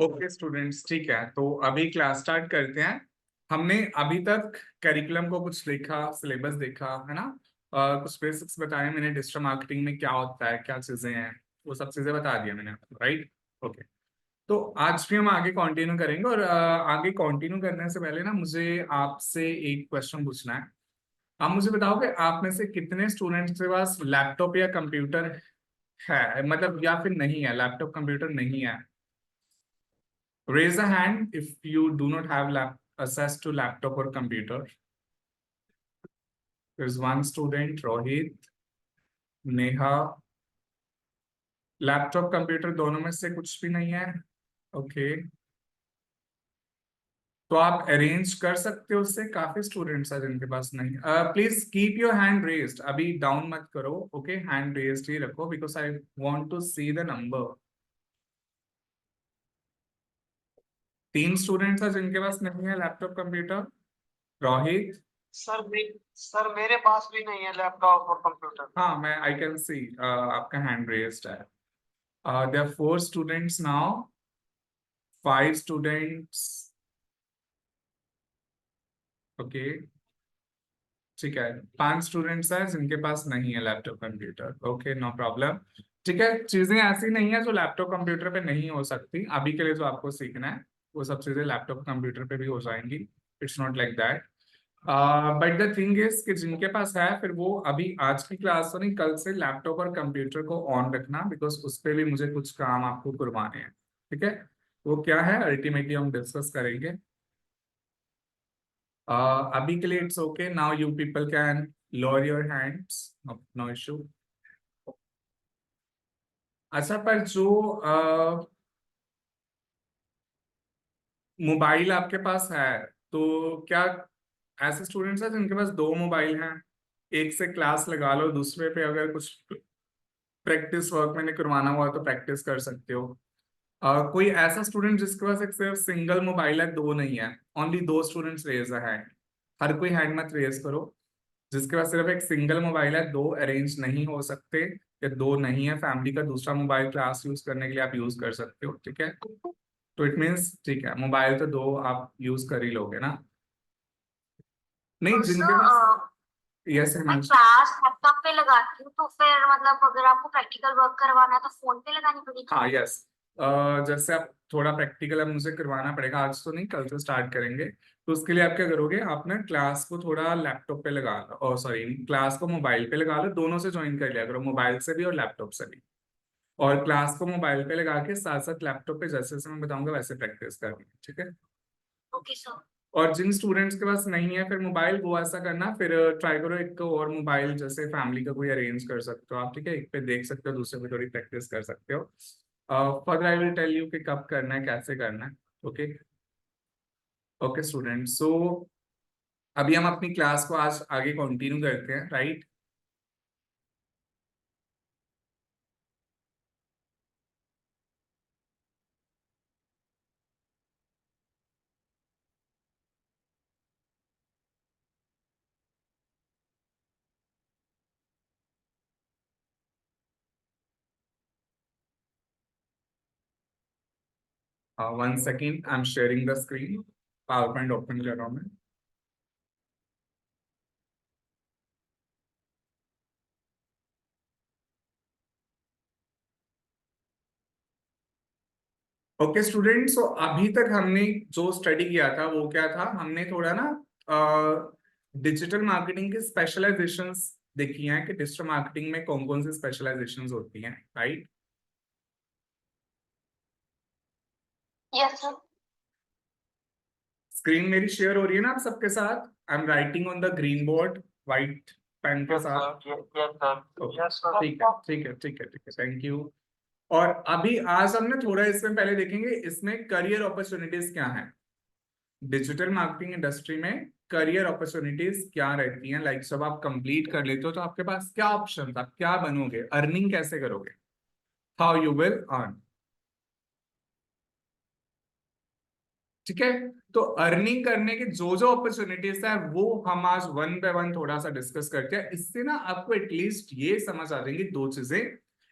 Okay students, ठीक है। तो अभी क्लास स्टार्ट करते हैं। हमने अभी तक करिकुलम को कुछ देखा, सिलेबस देखा, है ना। कुछ बेसिक्स बताए मैंने, डिजिटल मार्केटिंग में क्या होता है, क्या चीजें हैं, वो सब चीजें बता दिया मैंने आपको, राइट। ओके। तो आज भी हम आगे कंटिन्यू करेंगे, और आगे कंटिन्यू करने से पहले ना मुझे आपसे एक क्वेश्चन पूछना है। आप मुझे बताओगे, आप में से कितने स्टूडेंट्स के पास लैपटॉप या कंप्यूटर है, मतलब या फिर नहीं है, लैपटॉप कंप्यूटर नहीं है। Raise a hand if you do not have access to laptop or computer. There's one student, Rohit, Neha. Laptop computer दोनों में से कुछ भी नहीं है। ओके। तो आप अरेंज कर सकते हो, उससे काफी स्टूडेंट्स हैं जिनके पास नहीं। Please keep your hand raised, अभी डाउन मत करो। ओके, हैंड रेज्ड ही रखो because I want to see the number. 3 students हैं जिनके पास नहीं है लैपटॉप कंप्यूटर। रोहित। सर मेरे पास भी नहीं है लैपटॉप और कंप्यूटर। हाँ, मैं आई कैन सी आपका हैंड रेज्ड है। There are 4 students now, 5 students. Okay, ठीक है। 5 स्टूडेंट्स हैं जिनके पास नहीं है laptop computer. Okay, no problem. ठीक है, चीजें ऐसी नहीं है जो लैपटॉप कंप्यूटर पे नहीं हो सकती। अभी के लिए जो आपको सीखना है वो सब चीजें लैपटॉप कंप्यूटर पे भी हो जाएंगी। It's not like that. But the thing is कि जिनके पास है, फिर वो अभी आज की क्लास तो नहीं, कल से लैपटॉप और कंप्यूटर को ऑन रखना, बिकॉज उस पर भी मुझे कुछ काम आपको करवाने हैं। ठीक है, वो क्या है अल्टीमेटली हम डिस्कस करेंगे। अभी के लिए it's okay. Now you people can lower your hands, no issue. अच्छा, पर जो मोबाइल आपके पास है, तो क्या ऐसे स्टूडेंट्स हैं जिनके पास 2 मोबाइल हैं? एक से क्लास लगा लो, दूसरे पे अगर कुछ प्रैक्टिस वर्क मैंने करवाना हुआ तो प्रैक्टिस कर सकते हो। कोई ऐसा स्टूडेंट जिसके पास एक सिर्फ सिंगल मोबाइल है, 2 नहीं है? Only 2 students raise a hand. हर कोई हैंड मत रेज करो। जिसके पास सिर्फ एक सिंगल मोबाइल है, 2 अरेंज नहीं हो सकते, या 2 नहीं है, फैमिली का दूसरा मोबाइल क्लास यूज करने के लिए आप यूज कर सकते हो। ठीक है, तो इट मीन्स ठीक है, मोबाइल तो 2 आप यूज कर ही लोगे ना। नहीं, जिनके पास, यस मैं क्लास लैपटॉप पे लगाती हूँ, तो फिर मतलब अगर आपको प्रैक्टिकल वर्क करवाना है तो फोन पे लगानी पड़ेगी। हाँ, यस। जैसे आप थोड़ा प्रैक्टिकल अब मुझे करवाना पड़ेगा, आज तो नहीं, कल से स्टार्ट करेंगे। तो उसके लिए आप क्या करोगे, आप ना क्लास को थोड़ा लैपटॉप पे लगा लो, और सॉरी, क्लास को मोबाइल पे लगा लो, दोनों से ज्वाइन कर लिया करो, मोबाइल से भी और लैपटॉप से भी। और क्लास को मोबाइल पे लगा के साथ साथ लैपटॉप पे जैसे जैसे मैं बताऊंगा वैसे प्रैक्टिस करनी है। ठीक है। Okay sir. और जिन स्टूडेंट्स के पास नहीं है फिर मोबाइल, वो ऐसा करना, फिर ट्राई करो एक और मोबाइल, जैसे फैमिली का कोई अरेंज कर सकते हो आप। ठीक है, एक पे देख सकते हो, दूसरे पे थोड़ी प्रैक्टिस कर सकते हो। Further I will tell you कि कब करना है, कैसे करना है। ओके। ओके स्टूडेंट, सो अभी हम अपनी क्लास को आज आगे कंटिन्यू करते हैं, right. One second, I am sharing the screen. Power point open कर रहा हूँ मैं। ओके स्टूडेंट, सो अभी तक हमने जो स्टडी किया था वो क्या था, हमने थोड़ा ना डिजिटल मार्केटिंग के स्पेशलाइजेशंस देखी हैं कि डिजिटल मार्केटिंग में कौन कौन सी स्पेशलाइजेशंस होती हैं, राइट। Yes sir. स्क्रीन मेरी शेयर हो रही है ना आप सबके साथ? I am writing on the green board white pen के साथ। ठीक है, ठीक है, ठीक है, ठीक है, थैंक यू। और अभी आज हम ना थोड़ा इसमें पहले देखेंगे इसमें करियर अपॉर्चुनिटीज क्या हैं। डिजिटल मार्केटिंग इंडस्ट्री में करियर अपॉर्चुनिटीज क्या रहती हैं, लाइक जब आप कंप्लीट कर लेते हो तो आपके पास क्या ऑप्शन, आप क्या बनोगे, अर्निंग कैसे करोगे, हाउ यू विल अर्न। ठीक है, तो अर्निंग करने के जो जो अपॉर्चुनिटीज है वो हम आज वन बाय वन थोड़ा सा डिस्कस करते हैं। इससे ना आपको एटलीस्ट ये समझ आ जाएंगी 2 चीजें।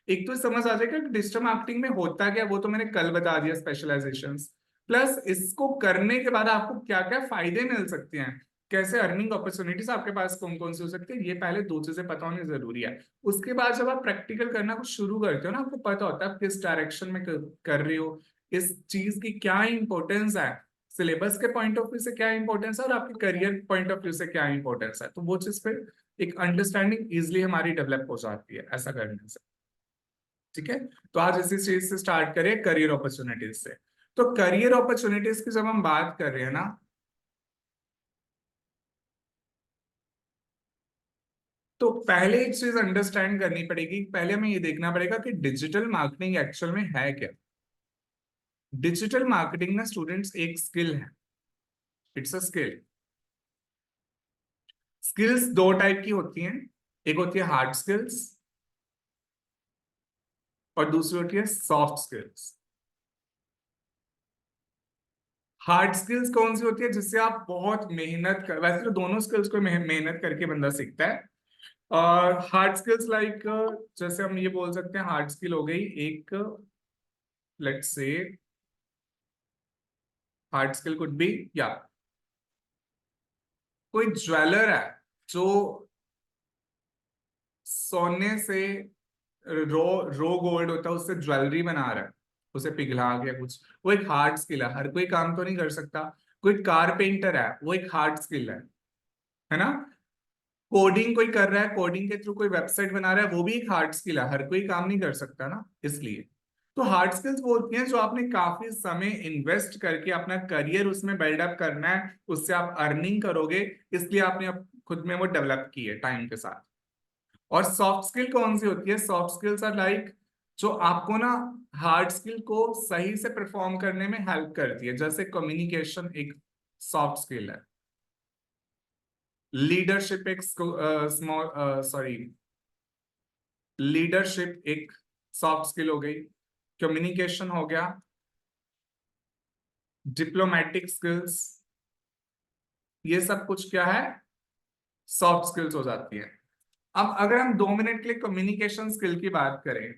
एक तो समझ आ जाएगा कि डिजिटल मार्केटिंग में होता क्या, वो तो मैंने कल बता दिया, स्पेशलाइजेशंस, प्लस इसको करने के बाद आपको क्या क्या फायदे मिल सकते हैं, कैसे अर्निंग अपॉर्चुनिटीज आपके पास कौन कौन सी हो सकती है, ये पहले दो चीजें पता होनी जरूरी है। उसके बाद जब आप प्रैक्टिकल करना कुछ शुरू करते हो ना, आपको पता होता है आप किस डायरेक्शन में कर रहे हो, इस चीज की क्या इंपॉर्टेंस है, सिलेबस के पॉइंट ऑफ व्यू से क्या इंपॉर्टेंस है और आपके करियर पॉइंट ऑफ व्यू से क्या इंपॉर्टेंस है, तो वो चीज फिर एक अंडरस्टैंडिंग इजिली हमारी डेवलप हो जाती है ऐसा करने से। ठीक है, तो आज इसी चीज से स्टार्ट करिए, करियर अपॉर्चुनिटीज से। तो करियर अपॉर्चुनिटीज की जब हम बात कर रहे हैं ना, तो पहले एक चीज अंडरस्टैंड करनी पड़ेगी, पहले हमें ये देखना पड़ेगा कि डिजिटल मार्केटिंग एक्चुअल में है क्या। डिजिटल मार्केटिंग ना स्टूडेंट्स एक स्किल है, इट्स अ स्किल। स्किल्स दो टाइप की होती हैं, एक होती है हार्ड स्किल्स और दूसरी होती है सॉफ्ट स्किल्स। हार्ड स्किल्स कौन सी होती है, जिससे आप बहुत मेहनत कर, वैसे तो दोनों स्किल्स को मेहनत करके बंदा सीखता है। और हार्ड स्किल्स लाइक, जैसे हम ये बोल सकते हैं हार्ड स्किल हो गई एक, let's say hard skill could be, या कोई ज्वेलर है जो सोने से, रो रो गोल्ड होता है उससे ज्वेलरी बना रहा है, उसे पिघला के कुछ, वो एक हार्ड स्किल है, हर कोई काम तो नहीं कर सकता। कोई कारपेंटर है, वो एक हार्ड स्किल है ना। कोडिंग कोई कर रहा है, कोडिंग के थ्रू कोई वेबसाइट बना रहा है, वो भी एक हार्ड स्किल है, हर कोई काम नहीं कर सकता ना, इसलिए। तो हार्ड स्किल्स वो होती हैं जो आपने काफी समय इन्वेस्ट करके अपना करियर उसमें बिल्डअप करना है, उससे आप अर्निंग करोगे, इसलिए आपने खुद में वो डेवलप की है टाइम के साथ। और सॉफ्ट स्किल कौन सी होती है, सॉफ्ट स्किल्स आर लाइक जो आपको ना हार्ड स्किल को सही से परफॉर्म करने में हेल्प करती है, जैसे कम्युनिकेशन एक सॉफ्ट स्किल है, लीडरशिप एक स्मॉल सॉरी लीडरशिप एक सॉफ्ट स्किल हो गई, कम्युनिकेशन हो गया, डिप्लोमेटिक स्किल्स, ये सब कुछ क्या है, सॉफ्ट स्किल्स हो जाती है। अब अगर हम 2 मिनट के लिए कम्युनिकेशन स्किल की बात करें,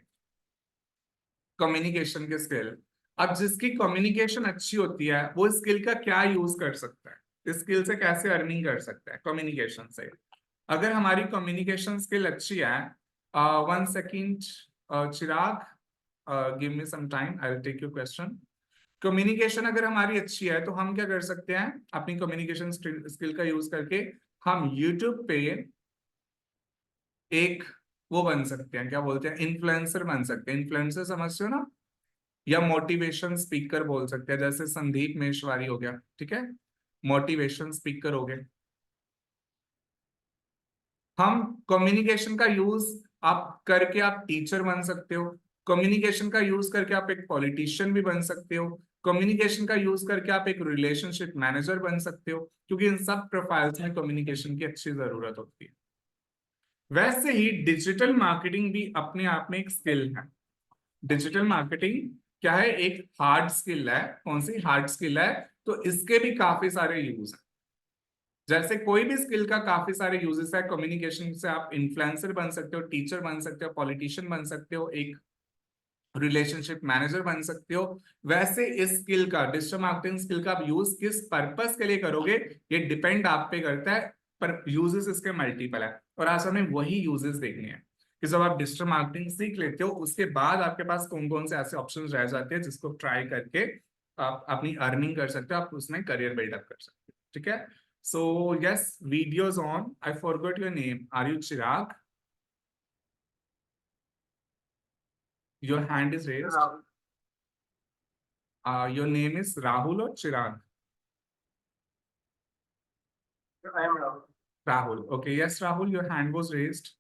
कम्युनिकेशन के स्किल, अब जिसकी कम्युनिकेशन अच्छी होती है वो स्किल का क्या यूज कर सकता है, इस स्किल से कैसे अर्निंग कर सकता है कम्युनिकेशन से। अगर हमारी कम्युनिकेशन स्किल अच्छी है, 1 second Chirag, give me some time, I will take your question. Communication अगर हमारी अच्छी है तो हम क्या कर सकते हैं, अपनी कम्युनिकेशन स्किल का यूज करके हम यूट्यूब पे एक वो बन सकते हैं, क्या बोलते हैं, इन्फ्लुएंसर बन सकते हैं। इन्फ्लुएंसर समझते हो ना, या मोटिवेशन स्पीकर बोल सकते हैं, जैसे संदीप मेशवारी हो गया, ठीक है, मोटिवेशन स्पीकर हो गए। हम कम्युनिकेशन का यूज आप करके आप टीचर बन सकते हो, कम्युनिकेशन का यूज करके आप एक पॉलिटिशियन भी बन सकते हो, कम्युनिकेशन का यूज करके आप एक रिलेशनशिप मैनेजर बन सकते हो, क्योंकि इन सब प्रोफाइल्स में कम्युनिकेशन की अच्छी जरूरत होती है। वैसे ही डिजिटल मार्केटिंग भी अपने आप में एक स्किल है। डिजिटल मार्केटिंग क्या है, एक हार्ड स्किल है, कौन सी हार्ड स्किल है, तो इसके भी काफी सारे यूज हैं। जैसे कोई भी स्किल का काफी सारे यूजेस है, कम्युनिकेशन से आप इन्फ्लुएंसर बन सकते हो, टीचर बन सकते हो, पॉलिटिशियन बन सकते हो, एक रिलेशनशिप मैनेजर बन सकते हो। वैसे इस स्किल का, डिजिटल मार्केटिंग स्किल का आप यूज किस पर्पस के लिए करोगे, ये डिपेंड आप पे करता है, पर यूजेस इसके मल्टीपल है, और आज हमें वही यूजेस देखने हैं कि जब आप डिजिटल मार्केटिंग सीख लेते हो उसके बाद आपके पास कौन कौन से ऐसे ऑप्शन रह जाते हैं जिसको ट्राई करके आप अपनी अर्निंग कर सकते हो, आप उसमें करियर बिल्डअप कर सकते हो। ठीक है, so yes, videos on, I forgot your name, are you Chirag? Your hand is raised. Rahul. Your name is Rahul or Chirag? I am Rahul. Rahul. Okay, yes, Rahul, your hand was raised.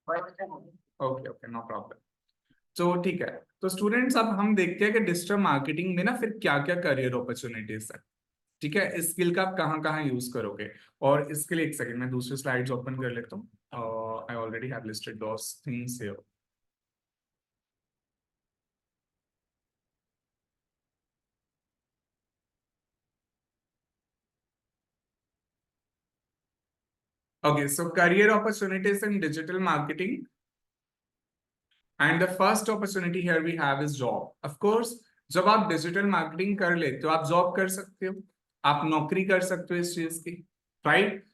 Why? Okay, okay, no problem. तो ठीक है, तो students अब हम देखते हैं कि digital marketing में ना फिर क्या क्या करियर अपॉर्चुनिटीज है। ठीक है, इस स्किल का आप कहाँ कहाँ यूज करोगे, और इसके लिए एक सेकंड मैं दूसरी स्लाइड्स ओपन कर लेता हूँ। I already have listed those things here. Okay, so career opportunities in digital marketing. And the first opportunity here we have is job. Of course, जब आप डिजिटल मार्केटिंग कर लेते हो आप जॉब कर सकते हो, आप नौकरी कर सकते हो इस चीज की, राइट?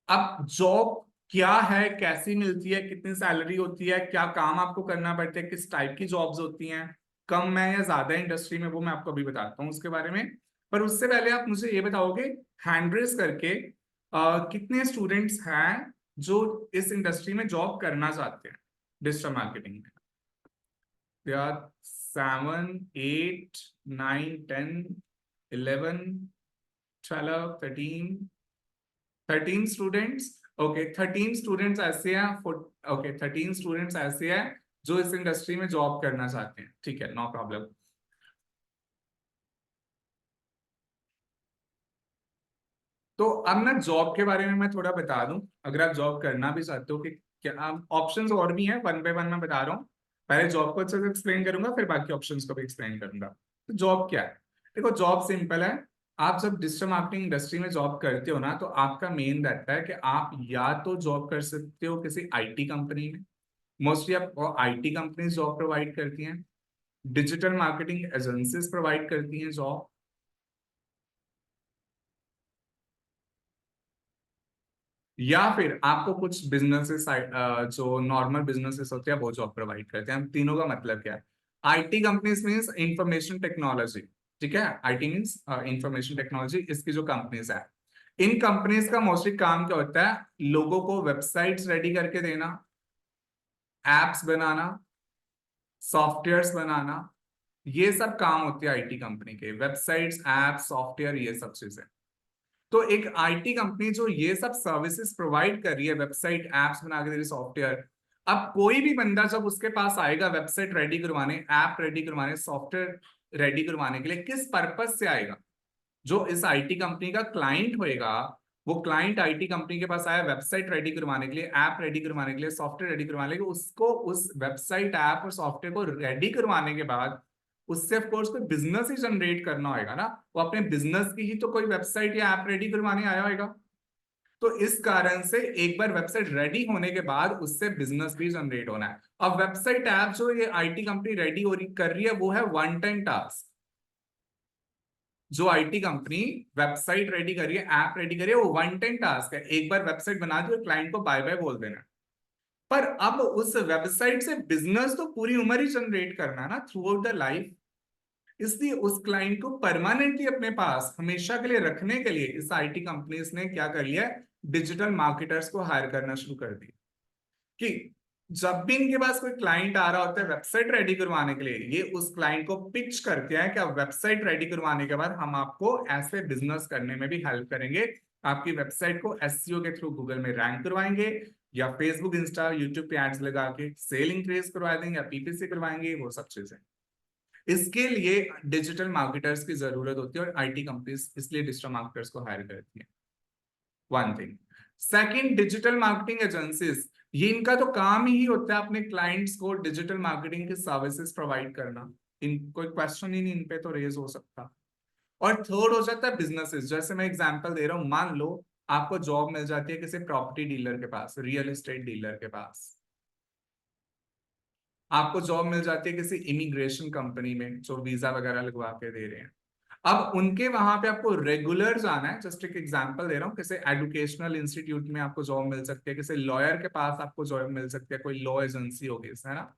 अब जॉब क्या है, कैसी मिलती है, कितनी सैलरी होती है, क्या काम आपको करना पड़ता है, किस टाइप की जॉब्स होती हैं, कम में या ज्यादा इंडस्ट्री में, वो मैं आपको अभी बताता हूँ उसके बारे में। पर उससे पहले आप मुझे ये बताओगे हैंड रेस करके कितने स्टूडेंट्स हैं जो इस इंडस्ट्री में जॉब करना चाहते हैं डिजिटल मार्केटिंग में? There are 7, 8, 9, 10, 11, 12, 13 students. Okay, 13 students ऐसे हैं, ओके 13 स्टूडेंट्स ऐसे हैं जो इस इंडस्ट्री में जॉब करना चाहते हैं, ठीक है, नो प्रॉब्लम। तो अब ना जॉब के बारे में मैं थोड़ा बता दूं, अगर आप जॉब करना भी चाहते हो कि क्या ऑप्शंस और भी हैं, वन बाय वन मैं बता रहा हूँ। पहले जॉब को अच्छे से एक्सप्लेन करूंगा, फिर बाकी ऑप्शंस को भी एक्सप्लेन करूंगा। तो जॉब क्या है? देखो, जॉब सिंपल है। आप जब डिजिटल मार्केटिंग इंडस्ट्री में जॉब करते हो ना, तो आपका मेन रहता है कि आप या तो जॉब कर सकते हो किसी आईटी कंपनी में, मोस्टली आप आईटी कंपनी जॉब प्रोवाइड करती हैं, डिजिटल मार्केटिंग एजेंसीज प्रोवाइड करती हैं जॉब, या फिर आपको कुछ बिजनेसेस जो नॉर्मल बिजनेसेस होते हैं वो जॉब प्रोवाइड करते हैं। तीनों का मतलब क्या है? IT companies means information technology, ठीक है? आईटी मींस इंफॉर्मेशन टेक्नोलॉजी, इसकी जो कंपनीज है, इन कंपनीज का मोस्टली काम क्या होता है? लोगों को वेबसाइट्स रेडी करके देना, एप्स बनाना, सॉफ्टवेयर्स बनाना, ये सब काम होते हैं आईटी कंपनी के, वेबसाइट्स, एप्स, सॉफ्टवेयर, ये सब चीजें। तो एक आईटी कंपनी जो ये सब सर्विसेज प्रोवाइड कर रही है, वेबसाइट, एप्स बना के दे रही, सॉफ्टवेयर, अब कोई भी बंदा जब उसके पास आएगा वेबसाइट रेडी करवाने, ऐप रेडी करवाने, सॉफ्टवेयर रेडी करवाने के लिए, किस पर्पज से आएगा? जो इस आईटी कंपनी का क्लाइंट होएगा, वो क्लाइंट आईटी कंपनी के पास आया वेबसाइट रेडी करवाने के लिए, ऐप रेडी करवाने के लिए, सॉफ्टवेयर रेडी करवाने के लिए, उसको उस वेबसाइट, ऐप और सॉफ्टवेयर को रेडी करवाने के बाद उससे ऑफ कोर्स कोई बिजनेस ही जनरेट करना होगा ना, वो अपने बिजनेस की ही तो कोई वेबसाइट या ऐप रेडी करवाने आया होगा। तो इस कारण से एक बार वेबसाइट रेडी होने के बाद उससे बिजनेस भी जनरेट होना है। अब वेबसाइट ऐप जो ये आईटी कंपनी रेडी हो रही कर रही है, वो है वन टाइम टास्क। जो आईटी कंपनी वेबसाइट रेडी कर रही है, ऐप रेडी कर रही है, वो वन टाइम टास्क है, एक बार वेबसाइट बना दी और क्लाइंट को बाय बाय बोल देना। पर अब उस वेबसाइट से बिजनेस तो पूरी उम्र ही जनरेट करना है ना, थ्रू आउट द लाइफ। इसलिए उस क्लाइंट को परमानेंटली अपने पास हमेशा के लिए रखने के लिए इस आईटी कंपनीज ने क्या कर लिया? डिजिटल मार्केटर्स को हायर करना शुरू कर दिया, कि जब भी इनके पास कोई क्लाइंट आ रहा होता है वेबसाइट रेडी करवाने के लिए, ये उस क्लाइंट को पिच करते हैं कि अब वेबसाइट रेडी करवाने के बाद हम आपको ऐसे बिजनेस करने में भी हेल्प करेंगे, आपकी वेबसाइट को एसईओ के थ्रू गूगल में रैंक करवाएंगे, या फेसबुक, इंस्टा, यूट्यूब पे एड्स लगा के सेल इंक्रीज करवा देंगे, या पीपीसी करवाएंगे, वो सब चीजें। इसके लिए डिजिटल मार्केटर्स की जरूरत होती है और आईटी कंपनीज इसलिए डिजिटल मार्केटर्स को हायर करती है। One thing. Second, digital marketing agencies, ये इनका तो काम ही होता है अपने क्लाइंट्स को डिजिटल मार्केटिंग की सर्विसेज प्रोवाइड करना। इन कोई क्वेश्चन ही नहीं इन पे तो रेज हो सकता। और थर्ड हो जाता है बिजनेसेस। जैसे मैं एग्जांपल दे रहा हूं, मान लो आपको जॉब मिल जाती है किसी प्रॉपर्टी डीलर के पास, रियल एस्टेट डीलर के पास, आपको जॉब मिल जाती है किसी इमिग्रेशन कंपनी में जो वीजा वगैरह लगवा के दे रहे हैं। अब उनके वहां पे आपको रेगुलर जाना है, जस्ट एक एग्जांपल दे रहा हूँ, किसी एजुकेशनल इंस्टीट्यूट में आपको जॉब मिल सकती है, किसी लॉयर के पास आपको जॉब मिल सकती है, कोई लॉ एजेंसी होगी, है ना,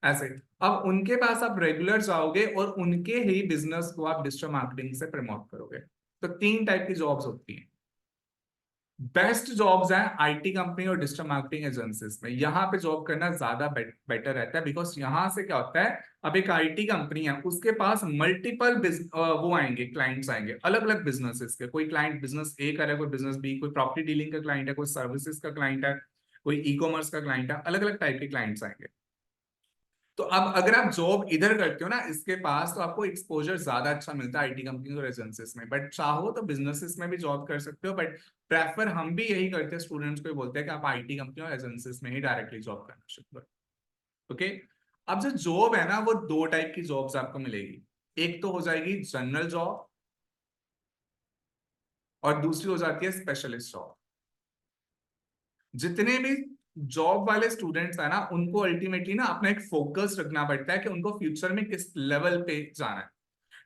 ऐसे। अब उनके पास आप रेगुलर जाओगे और उनके ही बिजनेस को आप डिजिटल मार्केटिंग से प्रमोट करोगे। तो तीन टाइप की जॉब्स होती हैं। बेस्ट जॉब्स हैं आईटी कंपनी और डिजिटल मार्केटिंग एजेंसीज में, यहाँ पे जॉब करना ज्यादा बेटर रहता है, बिकॉज यहाँ से क्या होता है, अब एक आईटी कंपनी है, उसके पास मल्टीपल वो आएंगे, क्लाइंट्स आएंगे अलग अलग बिजनेसेस के। कोई क्लाइंट बिजनेस ए करे, कोई बिजनेस बी, कोई प्रॉपर्टी डीलिंग का क्लाइंट है, कोई सर्विसेज का क्लाइंट है, कोई ई कॉमर्स का क्लाइंट है, अलग अलग टाइप के क्लाइंट्स आएंगे। तो अब अगर आप जॉब इधर करते हो ना इसके पास, तो आपको एक्सपोजर ज्यादा अच्छा मिलता है आईटी कंपनी और एजेंसीज में। बट चाहो तो बिजनेसेस में भी जॉब कर सकते हो, बट प्रेफर हम भी यही करते हैं, स्टूडेंट्स को बोलते हैं कि आप आईटी कंपनी और एजेंसीज में ही डायरेक्टली जॉब करना शुरू करो। ओके, अब जो जॉब है ना, वो दो टाइप की जॉब्स आपको मिलेगी। एक तो हो जाएगी जनरल जॉब और दूसरी हो जाती है स्पेशलिस्ट जॉब। जितने भी जॉब वाले स्टूडेंट्स है ना, उनको अल्टीमेटली ना अपना एक फोकस रखना पड़ता है कि उनको फ्यूचर में किस लेवल पे जाना है।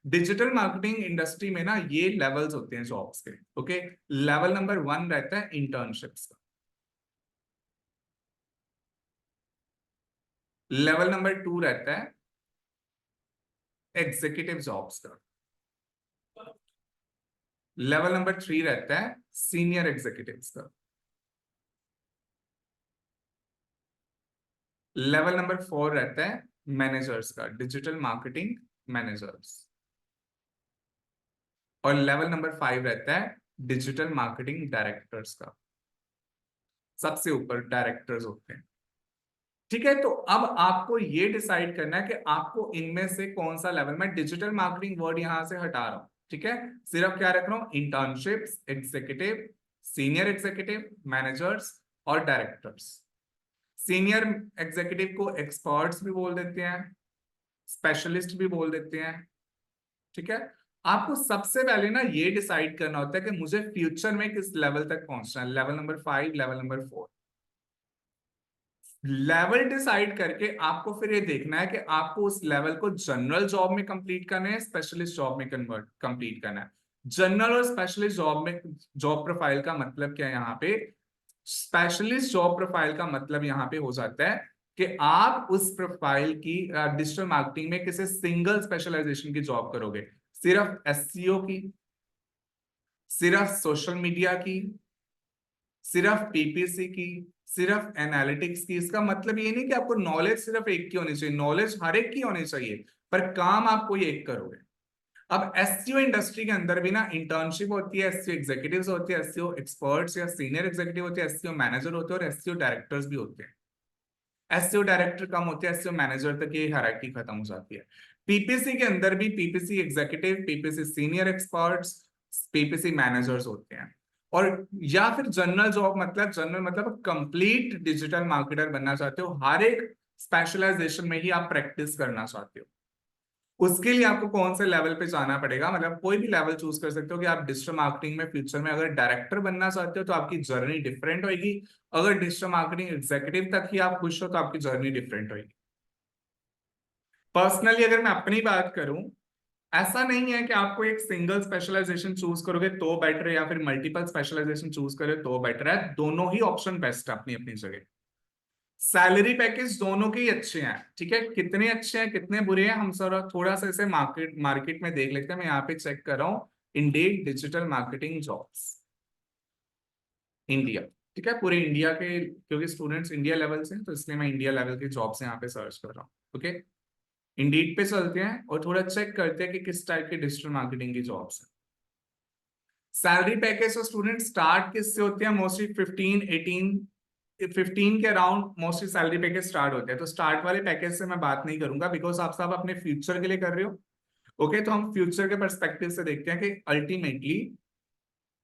डिजिटल मार्केटिंग इंडस्ट्री में ना ये लेवल्स होते हैं जॉब्स के। ओके, लेवल नंबर 1 रहता है इंटर्नशिप्स का, लेवल नंबर 2 रहता है एग्जीक्यूटिव जॉब्स का, लेवल नंबर 3 रहता है सीनियर एग्जीक्यूटिव्स का, लेवल नंबर 4 रहता है मैनेजर्स का, डिजिटल मार्केटिंग मैनेजर्स, और लेवल नंबर 5 रहता है डिजिटल मार्केटिंग डायरेक्टर्स का। सबसे ऊपर डायरेक्टर्स होते हैं। ठीक है, तो अब आपको ये डिसाइड करना है कि आपको इनमें से कौन सा लेवल, मैं डिजिटल मार्केटिंग वर्ड यहां से हटा रहा हूं, ठीक है, सिर्फ क्या रख रहा हूं, internships, executive, senior executive, managers और डायरेक्टर्स। सीनियर एग्जीक्यूटिव को एक्सपर्ट्स भी बोल देते हैं, स्पेशलिस्ट भी बोल देते हैं। ठीक है, आपको सबसे पहले ना ये डिसाइड करना होता है कि मुझे फ्यूचर में किस लेवल तक पहुंचना है, level number 5, level number 4। Level decide करके आपको फिर ये देखना है कि आपको उस लेवल को जनरल जॉब में कंप्लीट करना है, स्पेशलिस्ट जॉब में कन्वर्ट कंप्लीट करना है। जनरल और स्पेशलिस्ट जॉब में जॉब प्रोफाइल का मतलब क्या है यहाँ पे, स्पेशलिस्ट जॉब प्रोफाइल का मतलब यहाँ पे हो जाता है कि आप उस प्रोफाइल की डिजिटल मार्केटिंग में किसी सिंगल स्पेशलाइजेशन की जॉब करोगे, सिर्फ एसईओ की, सिर्फ सोशल मीडिया की, सिर्फ पीपीसी की, सिर्फ एनालिटिक्स की। इसका मतलब ये नहीं कि आपको नॉलेज सिर्फ एक की होनी चाहिए, नॉलेज हर एक की होनी चाहिए, पर काम आप कोई एक करोगे। अब एसईओ इंडस्ट्री के अंदर भी ना इंटर्नशिप होती है, एसईओ एग्जीक्यूटिव्स होती है, एसईओ एक्सपर्ट्स या सीनियर एग्जीक्यूटिव होते हैं, एसईओ मैनेजर होते हैं और एसईओ डायरेक्टर्स भी होते हैं। एसईओ डायरेक्टर कम होते हैं, एसईओ मैनेजर तक ये हायरार्की खत्म हो जाती है। पीपीसी के अंदर भी PPC executive, PPC senior experts, PPC managers होते हैं। और या फिर जनरल जॉब मतलब, जनरल मतलब कंप्लीट डिजिटल मार्केटर बनना चाहते हो, हर एक स्पेशलाइजेशन में ही आप प्रैक्टिस करना चाहते हो, उसके लिए आपको कौन से लेवल पे जाना पड़ेगा, मतलब कोई भी लेवल चूज कर सकते हो कि आप डिजिटल मार्केटिंग में फ्यूचर में अगर डायरेक्टर बनना चाहते हो तो आपकी जर्नी डिफरेंट होगी, अगर डिजिटल मार्केटिंग एग्जीक्यूटिव तक ही आप खुश हो तो आपकी जर्नी डिफरेंट होगी। पर्सनली अगर मैं अपनी बात करूं, ऐसा नहीं है कि आपको एक सिंगल स्पेशलाइजेशन चूज करोगे तो बेटर है या फिर मल्टीपल स्पेशलाइजेशन चूज करे तो बेटर है, दोनों ही ऑप्शन बेस्ट है अपनी अपनी जगह। सैलरी पैकेज दोनों के ही अच्छे हैं, ठीक है, कितने अच्छे हैं कितने बुरे हैं हम सर थोड़ा सा इसे मार्केट मार्केट में देख लेते हैं। मैं यहाँ पे चेक कर रहा हूँ ended digital marketing jobs India, ठीक है, पूरे इंडिया के, क्योंकि स्टूडेंट्स इंडिया लेवल से हैं तो इसलिए मैं इंडिया लेवल के जॉब्स यहाँ पे सर्च कर रहा हूँ। ओके, इंडीड पे चलते हैं और थोड़ा चेक करते हैं कि किस टाइप की डिजिटल मार्केटिंग की जॉब्स है। सैलरी पैकेज और स्टूडेंट स्टार्ट किससे होते हैं, मोस्टली 15 के around mostly salary package start होते हैं। तो स्टार्ट वाले पैकेज से मैं बात नहीं करूंगा बिकॉज आप सब अपने फ्यूचर के लिए कर रहे हो। ओके, तो हम फ्यूचर के पर्सपेक्टिव से देखते हैं कि अल्टीमेटली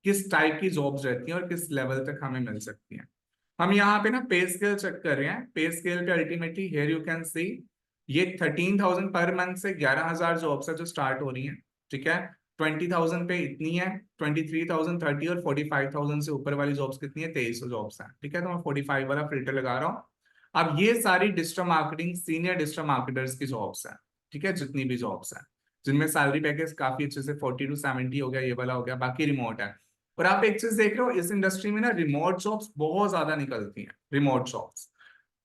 किस टाइप की जॉब्स रहती हैं और किस लेवल तक हमें मिल सकती हैं। हम यहाँ पे ना पे स्केल चेक कर रहे हैं, पे स्केल पे ultimately here you can see ये 13,000 पर मंथ से 11,000 जॉब्स है जो स्टार्ट हो रही हैं, ठीक है। 20,000 पे इतनी है, 23,000, 30 और 45,000 से ऊपर वाली जॉब्स कितनी है, 2300 जॉब्स हैं, ठीक है। तो मैं 45 वाला फिल्टर लगा रहा हूँ। अब ये सारी digital marketing senior digital marketers की जॉब्स हैं, ठीक है, जितनी भी जॉब्स हैं जिनमें सैलरी पैकेज काफी अच्छे से 40 to 70 हो गया, ये वाला हो गया, बाकी रिमोट है। और आप एक चीज देख रहे हो इस इंडस्ट्री में ना, रिमोट जॉब्स बहुत ज्यादा निकलती हैं। रिमोट जॉब्स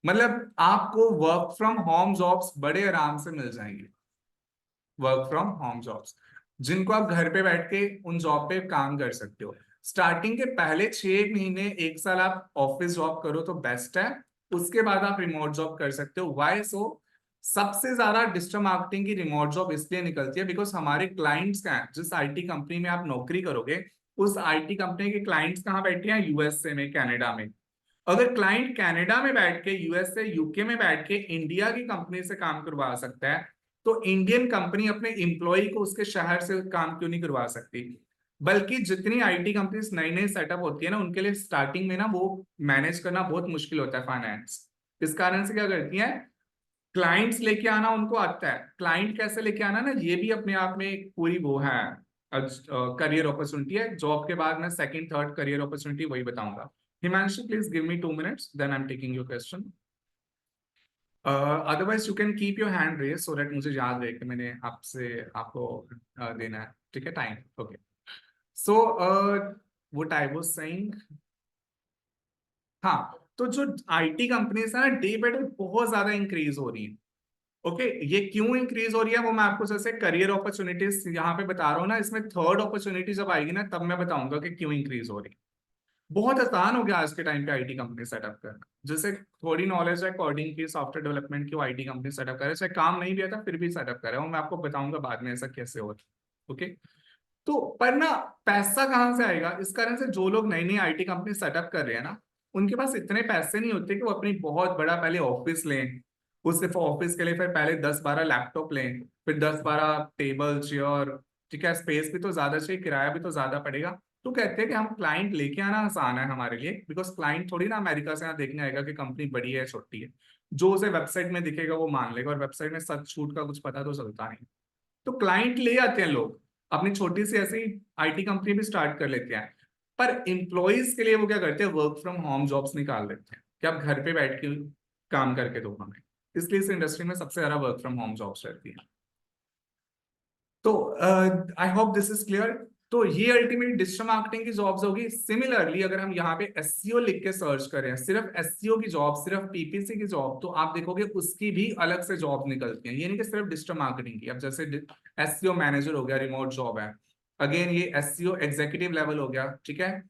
मतलब आपको वर्क फ्रॉम होम जॉब्स बड़े आराम से मिल जाएंगी, वर्क फ्रॉम होम जॉब्स जिनको आप घर पे बैठ के उन जॉब पे काम कर सकते हो। स्टार्टिंग के पहले 6 महीने 1 साल आप ऑफिस जॉब करो तो बेस्ट है, उसके बाद आप रिमोट जॉब कर सकते हो। वाई सो, सबसे ज्यादा डिजिटल मार्केटिंग की रिमोट जॉब इसलिए निकलती है बिकॉज हमारे क्लाइंट्स क्या हैं, जिस आईटी कंपनी में आप नौकरी करोगे उस आईटी कंपनी के क्लाइंट्स कहाँ बैठे हैं, यूएसए में, कनाडा में। अगर क्लाइंट कनाडा में बैठ के, यूएसए यूके में बैठ के इंडिया की कंपनी से काम करवा सकता है तो इंडियन कंपनी अपने एम्प्लॉय को उसके शहर से काम क्यों नहीं करवा सकती। बल्कि जितनी आईटी कंपनीज नई नई सेटअप होती है ना, उनके लिए स्टार्टिंग में ना वो मैनेज करना बहुत मुश्किल होता है फाइनेंस। इस कारण से क्या करती है, क्लाइंट्स लेके आना उनको आता है। क्लाइंट कैसे लेके आना ना, ये भी अपने आप में एक पूरी वो है, करियर अपॉर्चुनिटी है। जॉब के बाद मैं सेकंड थर्ड करियर अपॉर्चुनिटी वही बताऊंगा। Himanshi, please give me 2 minutes, then I'm taking your question. Otherwise you can keep your hand raised so that मुझे याद रहे कि मैंने आपको देना है, ठीक है, time. Okay. So what I was saying, हाँ, तो जो IT कंपनीज है ना, डे बाय डे बहुत ज्यादा इंक्रीज हो रही है. ओके, ये क्यों इंक्रीज हो रही है वो मैं आपको जैसे करियर अपॉर्चुनिटीज यहाँ पे बता रहा हूँ ना, इसमें थर्ड अपॉर्चुनिटी जब आएगी ना तब मैं बताऊंगा कि क्यों इंक्रीज हो रही है. बहुत आसान हो गया आज के टाइम पे आईटी कंपनी सेटअप करना. जैसे थोड़ी नॉलेज है कोडिंग की, सॉफ्टवेयर डेवलपमेंट की, आईटी कंपनी सेटअप करे, चाहे काम नहीं भी आता फिर भी सेटअप करे, और मैं आपको बताऊंगा बाद में ऐसा कैसे होता है. ओके, तो पर ना पैसा कहाँ से आएगा, इस कारण से जो लोग नई नई आईटी कंपनी सेटअप कर रहे हैं ना, उनके पास इतने पैसे नहीं होते कि वो अपनी बहुत बड़ा पहले ऑफिस लें, उस सिर्फ ऑफिस के लिए फिर पहले 10-12 लैपटॉप लें, फिर 10-12 टेबल चेयर, ठीक है, स्पेस भी तो ज्यादा चाहिए, किराया भी तो ज्यादा पड़ेगा. तो कहते हैं कि हम क्लाइंट लेके आना आसान है हमारे लिए, बिकॉज क्लाइंट थोड़ी ना अमेरिका से यहाँ देखने आएगा कि कंपनी बड़ी है छोटी है. जो उसे वेबसाइट में दिखेगा वो मान लेगा, और वेबसाइट में सच छूट का कुछ पता तो चलता नहीं. तो क्लाइंट ले आते हैं लोग, अपनी छोटी सी ऐसी आईटी कंपनी भी स्टार्ट कर लेते हैं. पर एम्प्लॉयज के लिए वो क्या करते हैं, वर्क फ्रॉम होम जॉब्स निकाल देते हैं कि आप घर पे बैठ के काम करके दो हमें. इसलिए इस इंडस्ट्री में सबसे ज्यादा वर्क फ्रॉम होम जॉब्स रहती हैं. तो I hope this is clear. तो ये अल्टीमेटली डिजिटल मार्केटिंग की जॉब्स होगी. सिमिलरली अगर हम यहाँ पे एसईओ लिख के सर्च करें, सिर्फ एसईओ की जॉब, सिर्फ पीपीसी की जॉब, तो आप देखोगे उसकी भी अलग से जॉब निकलती हैं. ये नहीं कि सिर्फ डिजिटल मार्केटिंग की. अब जैसे एसईओ मैनेजर हो गया, रिमोट जॉब है. अगेन ये एसईओ एग्जीक्यूटिव लेवल हो गया, ठीक है,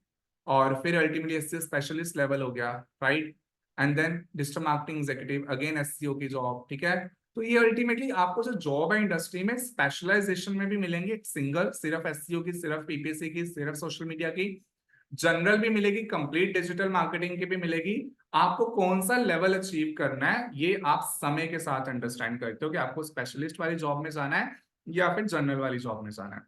और फिर अल्टीमेटली एसईओ स्पेशलिस्ट लेवल हो गया, right, and then digital marketing executive, again SEO की जॉब, ठीक है. तो ये अल्टीमेटली आपको जो जॉब है इंडस्ट्री में स्पेशलाइजेशन में भी मिलेंगे, सिंगल सिर्फ एसईओ की, सिर्फ पीपीसी की, सिर्फ सोशल मीडिया की, जनरल भी मिलेगी, कंप्लीट डिजिटल मार्केटिंग की भी मिलेगी. आपको कौन सा लेवल अचीव करना है ये आप समय के साथ अंडरस्टैंड करते हो कि आपको स्पेशलिस्ट वाली जॉब में जाना है या फिर जनरल वाली जॉब में जाना है.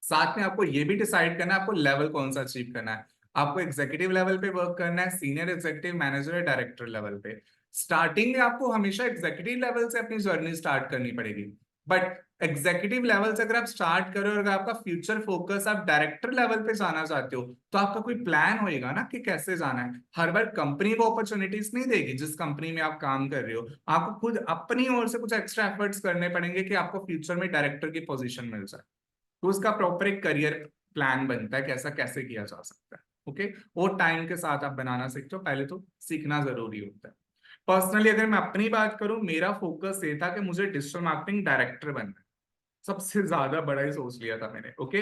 साथ में आपको ये भी डिसाइड करना है आपको लेवल कौन सा अचीव करना है. आपको एग्जीक्यूटिव लेवल पे वर्क करना है, सीनियर एग्जीक्यूटिव, मैनेजर या डायरेक्टर लेवल पे. स्टार्टिंग में आपको हमेशा एग्जीक्यूटिव लेवल से अपनी जर्नी स्टार्ट करनी पड़ेगी. बट एग्जीक्यूटिव लेवल से अगर आप स्टार्ट करो और अगर आपका फ्यूचर फोकस आप डायरेक्टर लेवल पे जाना चाहते हो, तो आपका कोई प्लान होएगा ना कि कैसे जाना है. हर बार कंपनी को अपॉर्चुनिटीज नहीं देगी जिस कंपनी में आप काम कर रहे हो. आपको खुद अपनी ओर से कुछ एक्स्ट्रा एफर्ट्स करने पड़ेंगे कि आपको फ्यूचर में डायरेक्टर की पोजीशन मिल जाए. तो उसका प्रॉपर एक करियर प्लान बनता है कि ऐसा कैसे किया जा सकता है. ओके, वो टाइम के साथ आप बनाना सीखते हो, पहले तो सीखना जरूरी होता है. पर्सनली अगर मैं अपनी बात करूं, मेरा फोकस ये था कि मुझे डिजिटल मार्केटिंग डायरेक्टर बनना है. सबसे ज्यादा बड़ा ही सोच लिया था मैंने. ओके,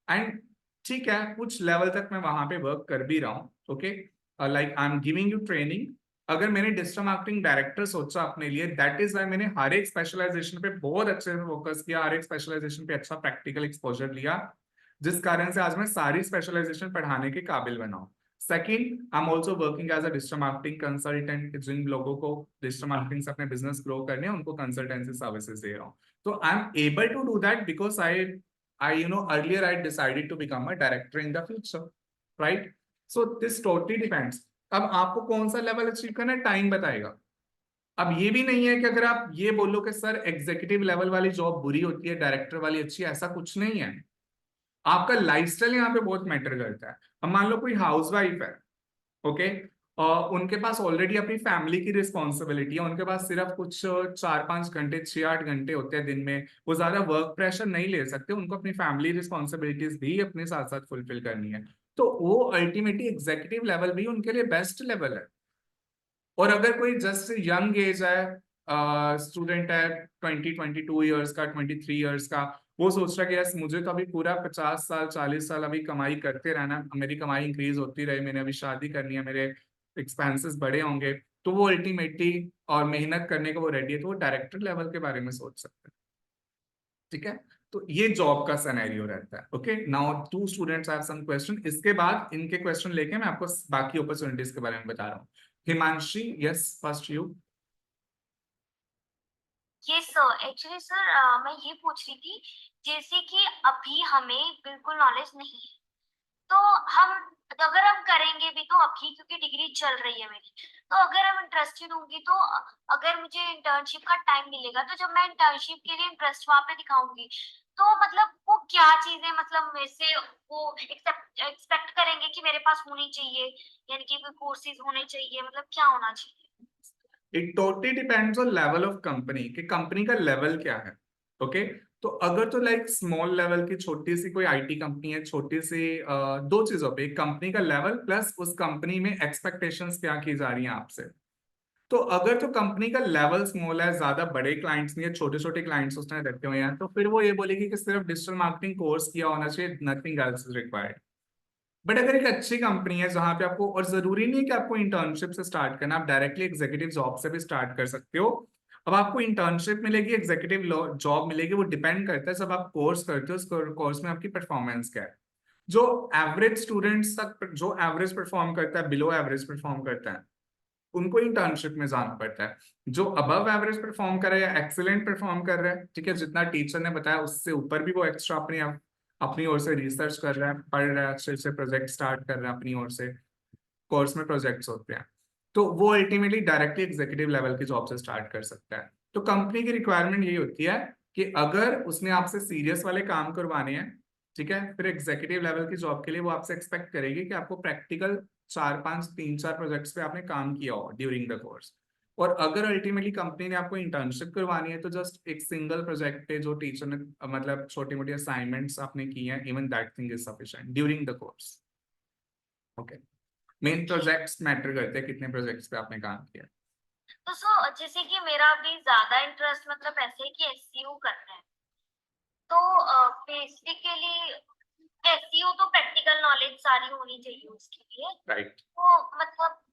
एंड ठीक है, कुछ लेवल तक मैं वहां पे वर्क कर भी रहा हूँ. Okay, like I am giving you training. अगर मैंने डिजिटल मार्केटिंग डायरेक्टर सोचा अपने लिए, दैट इज वाई मैंने हर एक स्पेशलाइजेशन पे बहुत अच्छे से फोकस किया, हर एक स्पेशलाइजेशन पे अच्छा प्रैक्टिकल एक्सपोजर लिया, जिस कारण से आज मैं सारी स्पेशलाइजेशन पढ़ाने के काबिल बना हूं. Second, I am also working as a digital marketing consultant. जिन लोगों को डिजिटल मार्केटिंग से अपने बिजनेस ग्रो करने हैं उनको कंसल्टेंसी सर्विसेज दे रहा हूँ. So I'm able to do that because earlier I decided to become a director in the future, right? So this totally depends. अब आपको कौन सा लेवल अचीव करना है टाइम बताएगा. अब ये भी नहीं है कि अगर आप ये बोलो कि सर एग्जीक्यूटिव लेवल वाली जॉब बुरी होती है, डायरेक्टर वाली अच्छी है, ऐसा कुछ नहीं है. आपका लाइफस्टाइल यहाँ पे बहुत मैटर करता है. अब मान लो कोई हाउसवाइफ है, ओके, उनके पास ऑलरेडी अपनी फैमिली की रिस्पॉन्सिबिलिटी है, उनके पास सिर्फ कुछ 4-5 घंटे, 6-8 घंटे होते हैं दिन में, वो ज्यादा वर्क प्रेशर नहीं ले सकते, उनको अपनी फैमिली रिस्पॉन्सिबिलिटीज भी अपने साथ साथ फुलफिल करनी है. तो वो अल्टीमेटली एग्जीक्यूटिव लेवल भी उनके लिए बेस्ट लेवल है. और अगर कोई जस्ट यंग एज है, स्टूडेंट है, 22 ईयर्स का, 23 ईयर्स का, वो सोच रहा है कि यस मुझे तो अभी पूरा 50 साल 40 साल अभी कमाई करते रहना, मेरी कमाई इंक्रीज होती रहे, मैंने अभी शादी करनी है, मेरे एक्सपेंसेस बड़े होंगे, तो वो अल्टीमेटली और मेहनत करने को वो रेडी है, तो वो डायरेक्टर लेवल के बारे में सोच सकते हैं. ठीक है, तो ये जॉब का सिनेरियो रहता है. Okay, now 2 students have some question. इसके बाद इनके क्वेश्चन लेके मैं आपको बाकी अपॉर्चुनिटीज के बारे में बता रहा हूँ. Himanshi, yes, first you. ये सर एक्चुअली सर मैं ये पूछ रही थी, जैसे कि अभी हमें बिल्कुल नॉलेज नहीं है, तो हम अगर हम करेंगे भी तो अभी क्योंकि डिग्री चल रही है मेरी, तो अगर हम इंटरेस्टेड होंगी तो अगर मुझे इंटर्नशिप का टाइम मिलेगा तो जब मैं इंटर्नशिप के लिए इंटरेस्ट वहां पे दिखाऊंगी तो मतलब वो क्या चीजें मतलब मेरे से वो एक्सपेक्ट करेंगे कि मेरे पास होनी चाहिए, यानी कि कोई कोर्सेज होने चाहिए, मतलब क्या होना चाहिए? It totally depends on level of company कि कंपनी का लेवल क्या है। ओके, तो अगर तो लाइक स्मॉल लेवल की छोटी सी कोई आईटी कंपनी है, छोटी सी दो चीजों पे, एक कंपनी का लेवल प्लस उस कंपनी में एक्सपेक्टेशंस क्या की जा रही हैं आपसे। तो अगर तो कंपनी का लेवल स्मॉल है, ज्यादा बड़े क्लाइंट्स नहीं है, छोटे छोटे क्लाइंट्स उसने रखे हुए हैं, तो फिर वो ये बोलेगी कि सिर्फ डिजिटल मार्केटिंग कोर्स किया होना चाहिए, nothing else is required. But अगर एक अच्छी कंपनी है जहां पे आपको, और जरूरी नहीं है कि आपको इंटर्नशिप से स्टार्ट करना, आप डायरेक्टली एग्जीक्यूटिव जॉब से भी स्टार्ट कर सकते हो। अब आपको इंटर्नशिप मिलेगी, एग्जीक्यूटिव जॉब मिलेगी, वो डिपेंड करता है जब आप कोर्स करते हो, उस कोर्स में आपकी परफॉर्मेंस क्या है। जो एवरेज स्टूडेंट्स तक, जो एवरेज परफॉर्म करता है, बिलो एवरेज परफॉर्म करता है, उनको इंटर्नशिप में जाना पड़ता है। जो अबव एवरेज परफॉर्म कर रहे हैं या एक्सीलेंट परफॉर्म कर रहे हैं, ठीक है, जितना टीचर ने बताया उससे ऊपर भी वो एक्स्ट्रा अपनी ओर से रिसर्च कर रहा है, पढ़ रहा है, अच्छे से प्रोजेक्ट स्टार्ट कर रहा है अपनी ओर से, कोर्स में प्रोजेक्ट्स होते हैं, तो वो अल्टीमेटली डायरेक्टली एग्जीक्यूटिव लेवल की जॉब से स्टार्ट कर सकता है। तो कंपनी की रिक्वायरमेंट यही होती है कि अगर उसने आपसे सीरियस वाले काम करवाने हैं, ठीक है, फिर एग्जीक्यूटिव लेवल की जॉब के लिए वो आपसे एक्सपेक्ट करेगी कि आपको प्रैक्टिकल 4-5 3-4 प्रोजेक्ट्स पे आपने काम किया हो ड्यूरिंग द कोर्स। और अगर अल्टीमेटली कंपनी ने आपको इंटर्नशिप करवानी है, तो जस्ट एक सिंगल प्रोजेक्ट पे जो टीचर ने मतलब छोटी मोटी असाइनमेंट्स आपने की हैं, even that thing is sufficient during the course. Okay, main projects matter करते हैं, कितने प्रोजेक्ट्स पे आपने काम किया। तो सो जैसे कि मेरा अभी ज्यादा इंटरेस्ट मतलब ऐसे है कि एसईओ करना है, तो बेसिकली एसईओ तो प्रैक्टिकल नॉलेज सारी होनी चाहिए उसके लिए। राइट, तो मतलब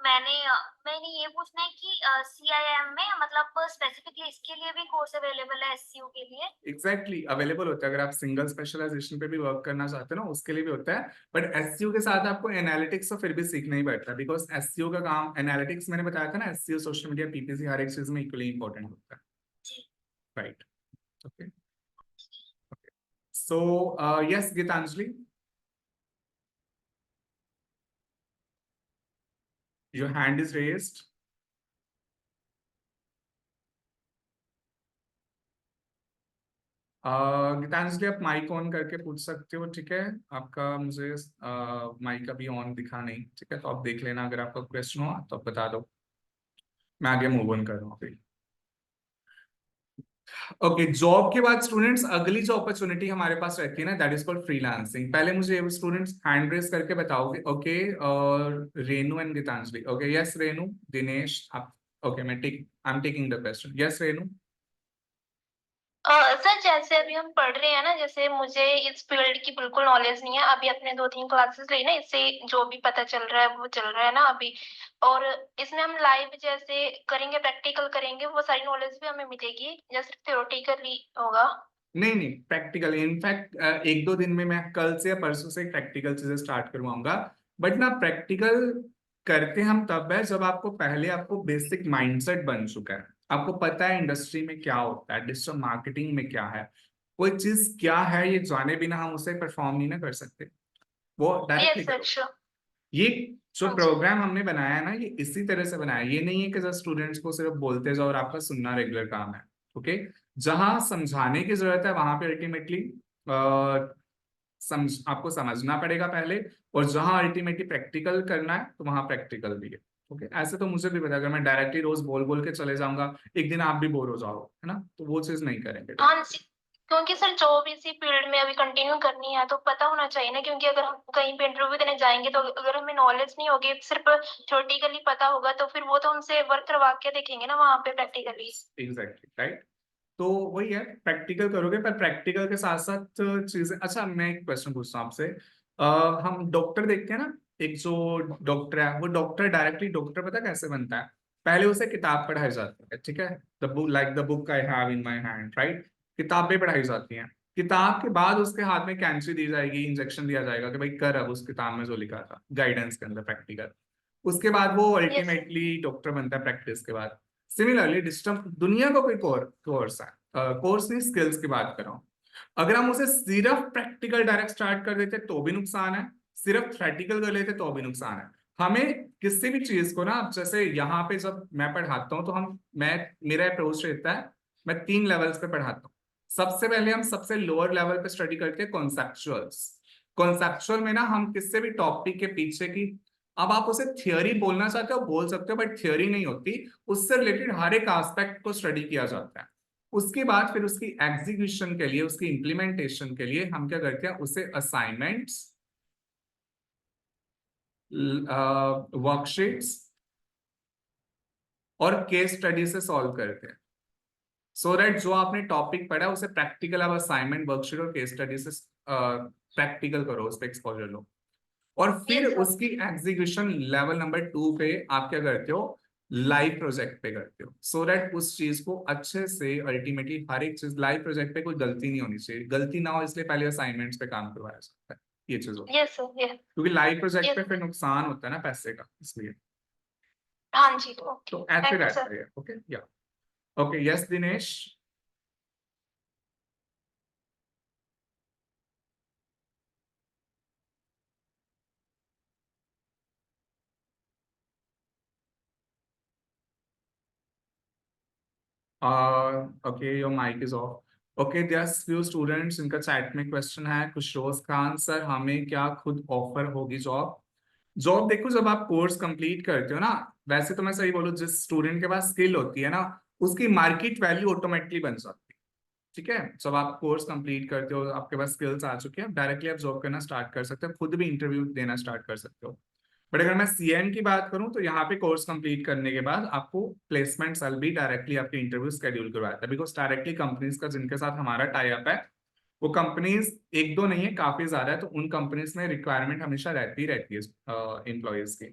मैंने ये पूछना है कि सीआईएम में मतलब स्पेसिफिकली इसके लिए भी कोर्स अवेलेबल है एसईओ के लिए? एग्जैक्टली अवेलेबल होता है। अगर आप सिंगल स्पेशलाइजेशन पे भी वर्क करना चाहते हो ना, उसके लिए भी होता है। बट एसईओ के साथ आपको एनालिटिक्स तो फिर भी सीखना ही पड़ता है, बिकॉज एसईओ का काम एनालिटिक्स, मैंने बताया था ना, एसईओ, सोशल मीडिया, पीपीसी, हर एक चीज में इक्वली इंपॉर्टेंट होता है। जी। Right, okay, so yes Geetanjali, your hand is raised. Geetanjali, आप माइक ऑन करके पूछ सकते हो, ठीक है। आपका मुझे माइक अभी ऑन दिखा नहीं, ठीक है, तो आप देख लेना, अगर आपका क्वेश्चन हो तो आप बता दो, मैं आगे मूव ऑन कर रहा हूँ अभी। ओके, जॉब के बाद स्टूडेंट्स अगली जो अपॉर्चुनिटी हमारे पास रहती है ना, दैट इज कॉल्ड फ्रीलांसिंग। पहले मुझे स्टूडेंट्स हैंड रेस करके बताओगे, ओके, और Renu and Geetanjali, okay, yes Renu, Dinesh, आप, okay, I am taking the question, yes Renu. Sir जैसे अभी हम पढ़ रहे हैं ना, जैसे मुझे इस फील्ड की बिल्कुल नॉलेज नहीं है। अभी अपने 2-3 क्लासेस ली ना, इससे जो भी पता चल रहा है वो चल रहा है ना अभी। और इसमें हम लाइव जैसे करेंगे, प्रैक्टिकल करेंगे, वो सारी नॉलेज भी हमें मिलेगी या सिर्फ थ्योरेटिकली होगा? नहीं नहीं, प्रैक्टिकल, इनफैक्ट 1-2 दिन में मैं कल से या परसों से प्रैक्टिकल चीजें स्टार्ट करवाऊंगा। बट ना, प्रैक्टिकल करते हम तब है जब आपको पहले आपको बेसिक माइंडसेट बन चुका है, आपको पता है इंडस्ट्री में क्या होता है, डिजिटल मार्केटिंग में क्या है, कोई चीज क्या है, ये जाने बिना हम उसे परफॉर्म नहीं ना कर सकते, वो डायरेक्टली यस सर, करो। श्योर। ये जो हाँ जी। प्रोग्राम हमने बनाया है ना, ये इसी तरह से बनाया है, ये नहीं है कि जस्ट स्टूडेंट्स को सिर्फ बोलते जाओ और आपका सुनना रेगुलर काम है। ओके, जहां समझाने की जरूरत है वहां पे अल्टीमेटली आपको समझना पड़ेगा पहले, और जहां अल्टीमेटली प्रैक्टिकल करना है तो वहां प्रैक्टिकल भी है। ओके, ऐसे तो मुझे भी पता, अगर मैं डायरेक्टली रोज बोल बोल के चले जाऊंगा, एक दिन आप भी बोर हो जाओ, है ना, तो वो चीज नहीं करेंगे। हाँ जी, क्योंकि सर जॉब इसी फील्ड में अभी कंटिन्यू करनी है तो पता होना चाहिए ना, क्योंकि अगर हम कहीं पे इंटरव्यू देने जाएंगे तो अगर हमें नॉलेज नहीं होगी, सिर्फ थ्योरेटिकली पता होगा, तो फिर वो तो हमसे वर्क करवा के देखेंगे ना वहां पे प्रैक्टिकली। Exactly, right. तो वही है, प्रैक्टिकल करोगे, पर प्रैक्टिकल के साथ साथ चीजें, अच्छा मैं एक क्वेश्चन पूछता हूँ आपसे। हम डॉक्टर देखते हैं ना, एक जो डॉक्टर है, वो डॉक्टर डायरेक्टली डॉक्टर पता कैसे बनता है? पहले उसे किताब पढ़ाई जाती है, ठीक है, the book, like the book I have in my hand, right, किताबें पढ़ाई जाती हैं। किताब के बाद उसके हाथ में कैंची दी जाएगी, इंजेक्शन दिया जाएगा कि भाई कर अब उस किताब में जो लिखा था गाइडेंस के अंदर, प्रैक्टिकल। उसके बाद वो यस सर। अल्टीमेटली डॉक्टर बनता है प्रैक्टिस के बाद। सिमिलरली डिजिटल दुनिया का कोई कोर्स है, कोर्स नहीं, स्किल्स की बात कर रहा हूँ, अगर हम उसे सिर्फ प्रैक्टिकल डायरेक्ट स्टार्ट कर देते तो भी नुकसान है, सिर्फ थ्योरेटिकल कर लेते तो भी नुकसान है। हमें किसी भी चीज को ना, अब जैसे यहाँ पे जब मैं पढ़ाता हूँ तो मेरा अप्रोच रहता है, मैं 3 लेवल्स पे पढ़ाता हूँ। सबसे पहले हम सबसे लोअर लेवल पे स्टडी करते हैं कॉन्सेप्चुअल्स। कॉन्सेप्चुअल में ना हम किसी भी टॉपिक के पीछे की, अब आप उसे थियोरी बोलना चाहते हो बोल सकते हो, बट थियोरी नहीं होती, उससे रिलेटेड हर एक एस्पेक्ट को स्टडी किया जाता है। उसके बाद फिर उसकी एग्जीक्यूशन के लिए, उसकी इंप्लीमेंटेशन के लिए हम क्या करते हैं, उसे असाइनमेंट्स, वर्कशीट्स और केस स्टडी से सॉल्व करते हैं, सो दैट जो आपने टॉपिक पढ़ा उसे प्रैक्टिकल, अब असाइनमेंट, वर्कशीट और केस स्टडी से प्रैक्टिकल करो, उस पर एक्सपोजर लो। और फिर Yes, sir. उसकी एग्जीक्यूशन लेवल नंबर 2 पे आप क्या करते हो, लाइव प्रोजेक्ट पे करते हो, सो दैट उस चीज को अच्छे से अल्टीमेटली हर एक चीज लाइव प्रोजेक्ट पे कोई गलती नहीं होनी चाहिए, गलती ना हो इसलिए पहले असाइनमेंट्स पे काम करवाया जाता है, ये चीज होती है। Yes, sir. Yes. क्योंकि लाइव प्रोजेक्ट Yes. पे फिर नुकसान होता है ना पैसे का, इसलिए हाँ जी, okay. तो ऐसे Thank you, रहता sir. है। ओके, या okay, yes Dinesh. Okay, your mic is off. Okay, there's few students इनका चैट में क्वेश्चन है, खुशरोज खान सर, हमें क्या खुद ऑफर होगी जॉब? जॉब देखो, जब आप कोर्स कंप्लीट करते हो ना, वैसे तो मैं सही बोलूँ, जिस स्टूडेंट के पास स्किल होती है ना, उसकी मार्केट वैल्यू ऑटोमेटिकली बन जाती है। ठीक है, जब आप कोर्स कंप्लीट करते हो, आपके पास स्किल्स आ चुके हैं, डायरेक्टली आप जॉब करना स्टार्ट कर सकते हो, खुद भी इंटरव्यू देना स्टार्ट कर सकते हो। बट अगर मैं सीएम की बात करूं तो यहाँ पे कोर्स कंप्लीट करने के बाद आपको प्लेसमेंट सेल भी डायरेक्टली आपके इंटरव्यू शेड्यूल करवाता है, बिकॉज डायरेक्टली कंपनीज का जिनके साथ हमारा टाई अप है, वो कंपनीज एक दो नहीं है, काफी ज्यादा है, तो उन कंपनीज में रिक्वायरमेंट हमेशा रहती रहती है एम्प्लॉयज की।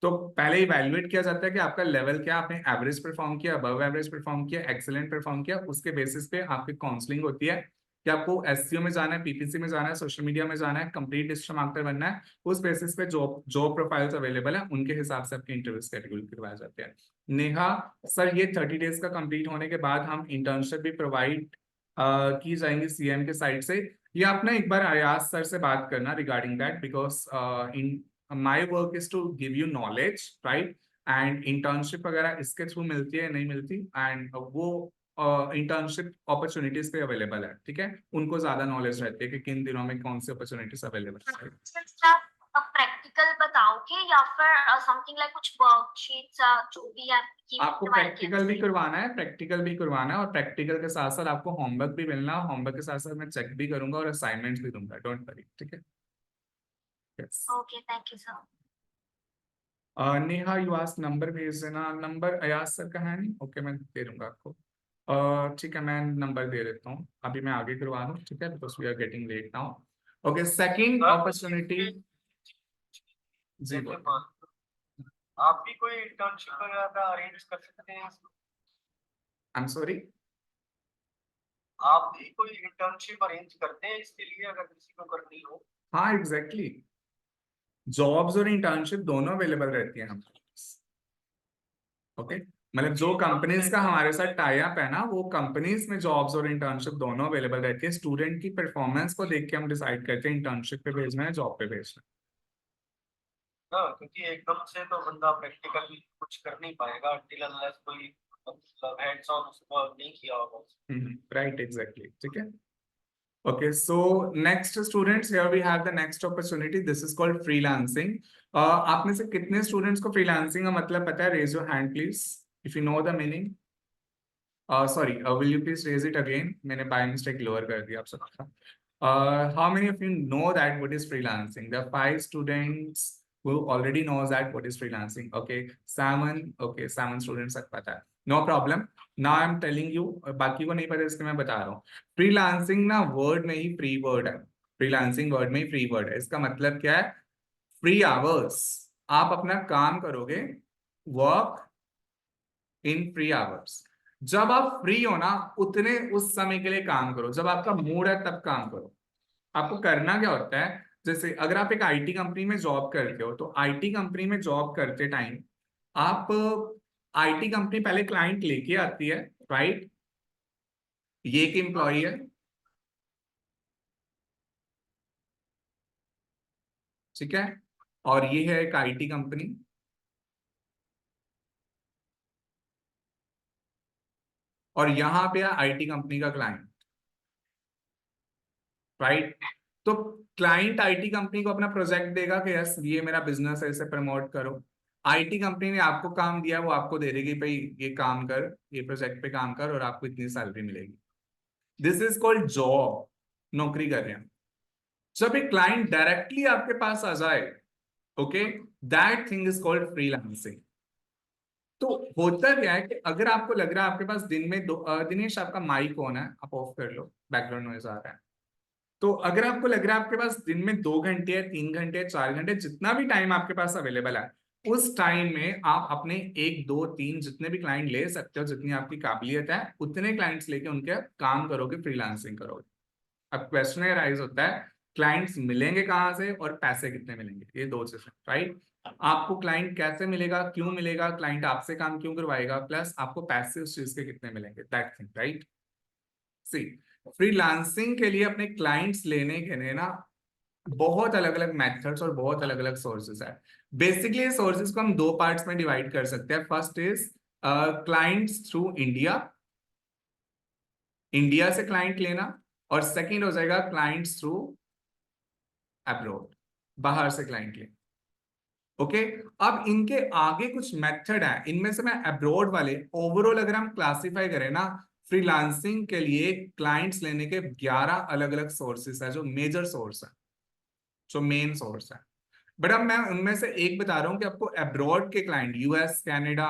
तो पहले इवैल्यूएट किया जाता है कि आपका लेवल क्या, आपने एवरेज परफॉर्म किया, अबव एवरेज परफॉर्म किया, एक्सीलेंट परफॉर्म किया, उसके बेसिस पे आपकी काउंसलिंग होती है कि आपको एससीओ में जाना है, पीपीसी में जाना है, सोशल मीडिया में जाना है, कंप्लीट डिजिटल मार्केटर बनना है। उस बेसिस पे जॉब जॉब प्रोफाइल्स अवेलेबल है, उनके हिसाब से आपके इंटरव्यू शेड्यूल करवाए जाते हैं। नेहा सर, ये 30 डेज का कंप्लीट होने के बाद हम इंटर्नशिप भी प्रोवाइड की जाएंगी सीएम के साइड से। ये आप ना एक बार अयाज सर से बात करना regarding that, because in my work is to give you knowledge, right, and internship वगैरह इसके थ्रू मिलती है नहीं मिलती, एंड वो इंटर्नशिप अपॉर्चुनिटीज पे अवेलेबल है। ठीक है, उनको ज्यादा नॉलेज रहती है कि किन दिनों में कौन सी अपॉर्चुनिटीज अवेलेबल है। प्रैक्टिकल बताओगे या फिर समथिंग लाइक कुछ वर्कशीट्स जो भी आपको प्रैक्टिकल भी करवाना है, प्रैक्टिकल भी करवाना है, और प्रैक्टिकल के साथ साथ आपको होमवर्क भी मिलना है, होमवर्क के साथ साथ मैं चेक भी करूंगा और असाइनमेंट्स भी दूंगा, डोंट वरी। ठीक है, yes. Okay, thank you sir. Neha you ask number भेज देना, नंबर अयाज सर का है नहीं, ओके मैं दे दूंगा आपको। ठीक है, मैं नंबर दे देता हूँ, अभी मैं आगे करवा दूँ, ठीक है, because we are getting late now. Okay, second opportunity. जी बोलो। आप भी कोई इंटर्नशिप वगैरह का अरेंज कर सकते हैं? आई एम सॉरी, आप भी कोई इंटर्नशिप अरेंज करते हैं इसके लिए, अगर किसी को करनी हो? हाँ एग्जैक्टली, जॉब्स और इंटर्नशिप दोनों अवेलेबल रहती हैं हमारे पास। ओके, मतलब जो कंपनीज का हमारे साथ टाई अप है ना, वो कंपनीज में जॉब्स और इंटर्नशिप दोनों अवेलेबल रहती है। स्टूडेंट की परफॉर्मेंस को देख के हम डिसाइड करते हैं इंटर्नशिप पे भेजना है, जॉब पे भेजना हाँ, क्योंकि एकदम से तो बंदा प्रैक्टिकल कुछ कर नहीं पाएगा until unless कोई मतलब हैंड्स ऑन उसको नहीं किया होगा। है। राइट, एग्जैक्टली, ठीक है। Okay, so next students, here we have the next opportunity. This is called freelancing. आप में से कितने students को freelancing का मतलब पता है? Raise your hand, please, if you know the meaning. Sorry, will you please raise it again? मैंने by mistake lower कर दिया आप सबका। How many of you know that what is freelancing? There are 5 students who already knows that what is freelancing. Okay, seven students तक पता है, no problem. Now I'm telling you, बाकी को नहीं पता इसलिए मैं बता रहा हूँ। फ्रीलांसिंग ना वर्ड में ही फ्री वर्ड है, फ्रीलांसिंग वर्ड में ही फ्री वर्ड है। इसका मतलब क्या है? फ्री आवर्स, आप अपना काम करोगे, वर्क इन फ्री आवर्स। जब आप फ्री हो ना, उतने उस समय के लिए काम करो, जब आपका मूड है तब काम करो। आपको करना क्या होता है, जैसे अगर आप एक आईटी कंपनी में जॉब करते हो, तो आईटी कंपनी में जॉब करते टाइम आप, आईटी कंपनी पहले क्लाइंट लेके आती है, राइट, ये एक एम्प्लॉय है, ठीक है, और ये है एक आईटी कंपनी, और यहां पे है आईटी कंपनी का क्लाइंट। राइट। तो क्लाइंट आईटी कंपनी को अपना प्रोजेक्ट देगा कि यस ये मेरा बिजनेस है, इसे प्रमोट करो। आईटी कंपनी ने आपको काम दिया, वो आपको दे देगी भाई ये काम कर, ये प्रोजेक्ट पे काम कर और आपको इतनी सैलरी मिलेगी। दिस इज कॉल्ड जॉब, नौकरी कर रहे हैं। जब एक क्लाइंट डायरेक्टली आपके पास आ जाए, okay, that thing is called freelancing. तो होता क्या है कि अगर आपको लग रहा है आपके पास दिन में दिनेश आपका माइक ऑन है, आप ऑफ कर लो, बैकग्राउंड नॉइज आ रहा है। तो अगर आपको लग रहा है आपके पास दिन में 2 घंटे या 3 घंटे या 4 घंटे, जितना भी टाइम आपके पास अवेलेबल है, उस टाइम में आप अपने 1 2 3 जितने भी क्लाइंट ले सकते हो, जितनी आपकी काबिलियत है उतने क्लाइंट्स लेके उनके काम करोगे, फ्रीलांसिंग करोगे। अब क्वेश्चन राइज होता है क्लाइंट्स मिलेंगे कहाँ से और पैसे कितने मिलेंगे, ये दो चीजें, राइट। आपको क्लाइंट कैसे मिलेगा, क्यों मिलेगा, क्लाइंट आपसे काम क्यों करवाएगा, प्लस आपको पैसे उस चीज के कितने मिलेंगे, that thing, right. See freelancing के लिए अपने क्लाइंट्स लेने के लिए ना बहुत अलग अलग मेथड्स और बहुत अलग अलग सोर्सेज है। बेसिकली सोर्सेज को हम 2 पार्ट्स में डिवाइड कर सकते हैं। First is clients through India, India से क्लाइंट लेना, और सेकंड हो जाएगा क्लाइंट्स थ्रू अब्रॉड, बाहर से क्लाइंट लेना। ओके, अब इनके आगे कुछ मेथड है, इनमें से मैं अब्रॉड वाले ओवरऑल अगर हम क्लासिफाई करें ना, फ्रीलांसिंग के लिए क्लाइंट्स लेने के 11 अलग अलग सोर्सेस है, जो मेजर सोर्स है, जो मेन सोर्स है। बट अब मैं उनमें से एक बता रहा हूं कि आपको अब्रॉड के क्लाइंट, यूएस, कनाडा,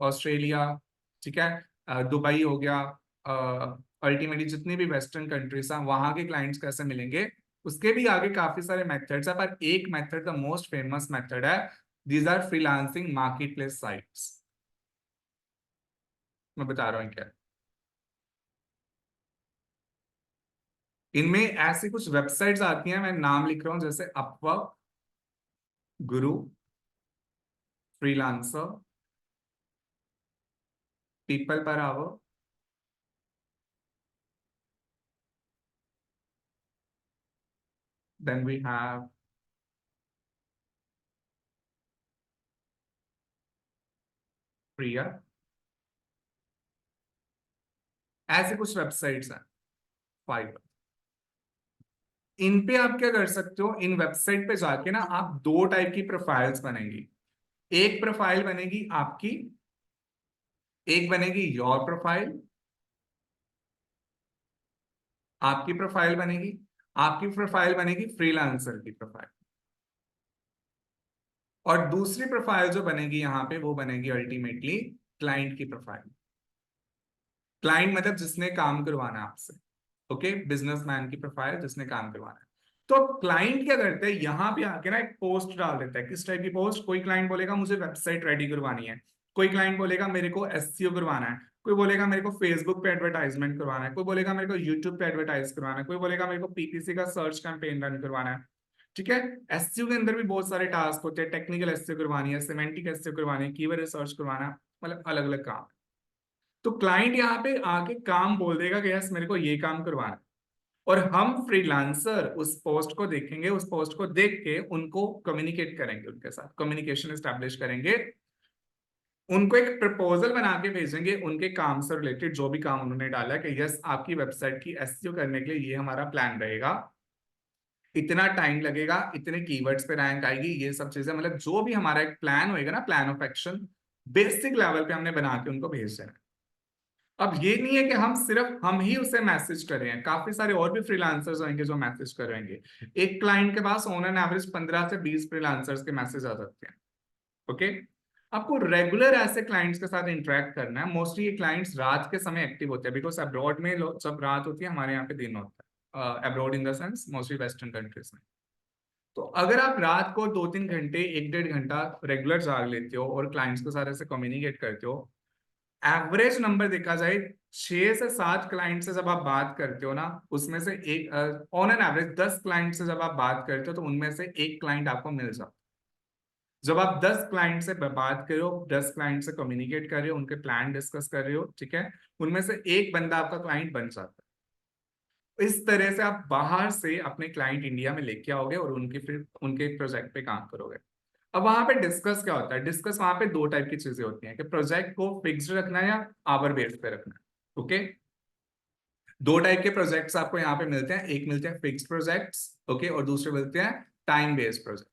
ऑस्ट्रेलिया, ठीक है, दुबई हो गया, अल्टीमेटली जितनी भी वेस्टर्न कंट्रीज हैं वहां के क्लाइंट्स कैसे मिलेंगे, उसके भी आगे काफी सारे मेथड्स है, पर एक मेथड का मोस्ट फेमस मेथड है, these are freelancing marketplace sites. मैं बता रहा हूँ क्या, इनमें ऐसी कुछ वेबसाइट्स आती हैं, मैं नाम लिख रहा हूं, जैसे Upwork, Guru, freelancer, people per hour, then we have प्रिया, ऐसे कुछ वेबसाइट्स हैं, फाइवर। इन पे आप क्या कर सकते हो, इन वेबसाइट पे जाके ना आप 2 टाइप की प्रोफाइल्स बनेंगी। एक प्रोफाइल बनेगी आपकी, एक बनेगी योर प्रोफाइल, आपकी प्रोफाइल बनेगी, आपकी प्रोफाइल बनेगी फ्रीलांसर की प्रोफाइल, और दूसरी प्रोफाइल जो बनेगी यहाँ पे वो बनेगी अल्टीमेटली क्लाइंट की प्रोफाइल। क्लाइंट मतलब जिसने काम करवाना है आपसे, ओके, बिजनेसमैन की प्रोफाइल जिसने काम करवाना है। तो क्लाइंट क्या करते हैं, यहाँ पे आके ना एक पोस्ट डाल देता है। किस टाइप की पोस्ट, कोई क्लाइंट बोलेगा मुझे वेबसाइट रेडी करवानी है, कोई क्लाइंट बोलेगा मेरे को एसईओ करवाना है, कोई बोलेगा मेरे को फेसबुक पे एडवर्टाइजमेंट करवाना है, कोई बोलेगा मेरे को यूट्यूब पे एडवर्टाइज करवाना है, कोई बोलेगा मेरे को पीपीसी का सर्च कैंपेन रन करवाना है, ठीक है। एसईओ के अंदर भी बहुत सारे टास्क होते हैं, टेक्निकल एसईओ करवानी है, सिमेंटिक एसईओ करवानी है, कीवर्ड रिसर्च करवाना है, मतलब अलग अलग काम। तो क्लाइंट यहाँ पे आके काम बोल देगा कि यस मेरे को ये काम करवाना है, और हम फ्रीलांसर उस पोस्ट को देखेंगे, उस पोस्ट को देख के उनको कम्युनिकेट करेंगे, उनके साथ कम्युनिकेशन एस्टैब्लिश करेंगे, उनको एक प्रपोजल बना के भेजेंगे उनके काम से रिलेटेड, जो भी काम उन्होंने डाला है कि यस आपकी वेबसाइट की एसईओ करने के लिए ये हमारा प्लान रहेगा, इतना टाइम लगेगा, इतने कीवर्ड्स पे रैंक आएगी, ये सब चीजें, मतलब जो भी हमारा एक प्लान होएगा ना, plan of action, basic level पे हमने बना के उनको भेज देना। अब ये नहीं है कि हम ही उसे मैसेज कर रहे हैं, काफी सारे और भी फ्रीलांसर्स होंगे जो मैसेज कर रहे हैं। एक क्लाइंट के पास ऑन एन एवरेज 15 से 20 फ्रीलांसर्स के मैसेज आ सकते हैं, ओके। आपको रेगुलर ऐसे क्लाइंट्स के साथ इंटरेक्ट करना है। मोस्टली ये क्लाइंट्स रात के समय एक्टिव होते हैं, बिकॉज अब्रॉड में जब रात होती है, हमारे यहाँ पे दिन होता है, abroad in the sense mostly western countries में। तो अगर आप रात को 2-3 घंटे, 1-1.5 घंटा रेगुलर जाग लेते हो और क्लाइंट्स के साथ ऐसे कम्युनिकेट करते हो, एवरेज नंबर देखा जाए 6 से 7 क्लाइंट से जब आप बात करते हो ना, उसमें से एक ऑन एन एवरेज 10 क्लाइंट से जब आप बात करते हो तो उनमें से एक क्लाइंट आपको मिल जाता है। जब आप 10 क्लाइंट से बात कर रहे हो, 10 क्लाइंट से कम्युनिकेट कर रहे हो, उनके प्लान डिस्कस कर रहे हो, ठीक है, उनमें से एक बंदा आपका क्लाइंट बन जाता है। इस तरह से आप बाहर से अपने क्लाइंट इंडिया में लेके आओगे और फिर उनके प्रोजेक्ट पे काम करोगे। अब वहां पे डिस्कस क्या होता है, डिस्कस वहां पे 2 टाइप की चीजें होती हैं कि प्रोजेक्ट को फिक्स्ड रखना है या आवर बेस्ड पे रखना है, ओके। दो टाइप के प्रोजेक्ट्स आपको यहाँ पे मिलते हैं, एक मिलते हैं फिक्स्ड प्रोजेक्ट्स, ओके, और दूसरे मिलते हैं time based project.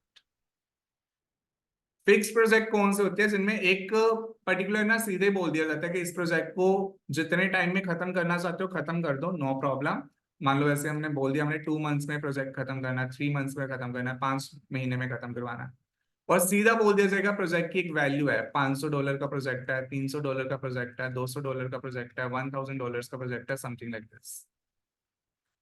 Fix project कौन से होते हैं? जिनमें एक पर्टिकुलर ना सीधे बोल दिया जाता है कि इस प्रोजेक्ट को जितने टाइम में खत्म करना चाहते हो खत्म कर दो, नो प्रॉब्लम। मान लो ऐसे हमने बोल दिया हमने 2 मंथ्स में प्रोजेक्ट खत्म करना है, 3 मंथ्स में खत्म करना है, 5 महीने में खत्म करवाना है। और सीधा बोल दिया जाएगा प्रोजेक्ट की एक वैल्यू है, $500 का प्रोजेक्ट है, $300 का प्रोजेक्ट है, $200 का प्रोजेक्ट है, $1000 का प्रोजेक्ट है, समथिंग लाइक दिस।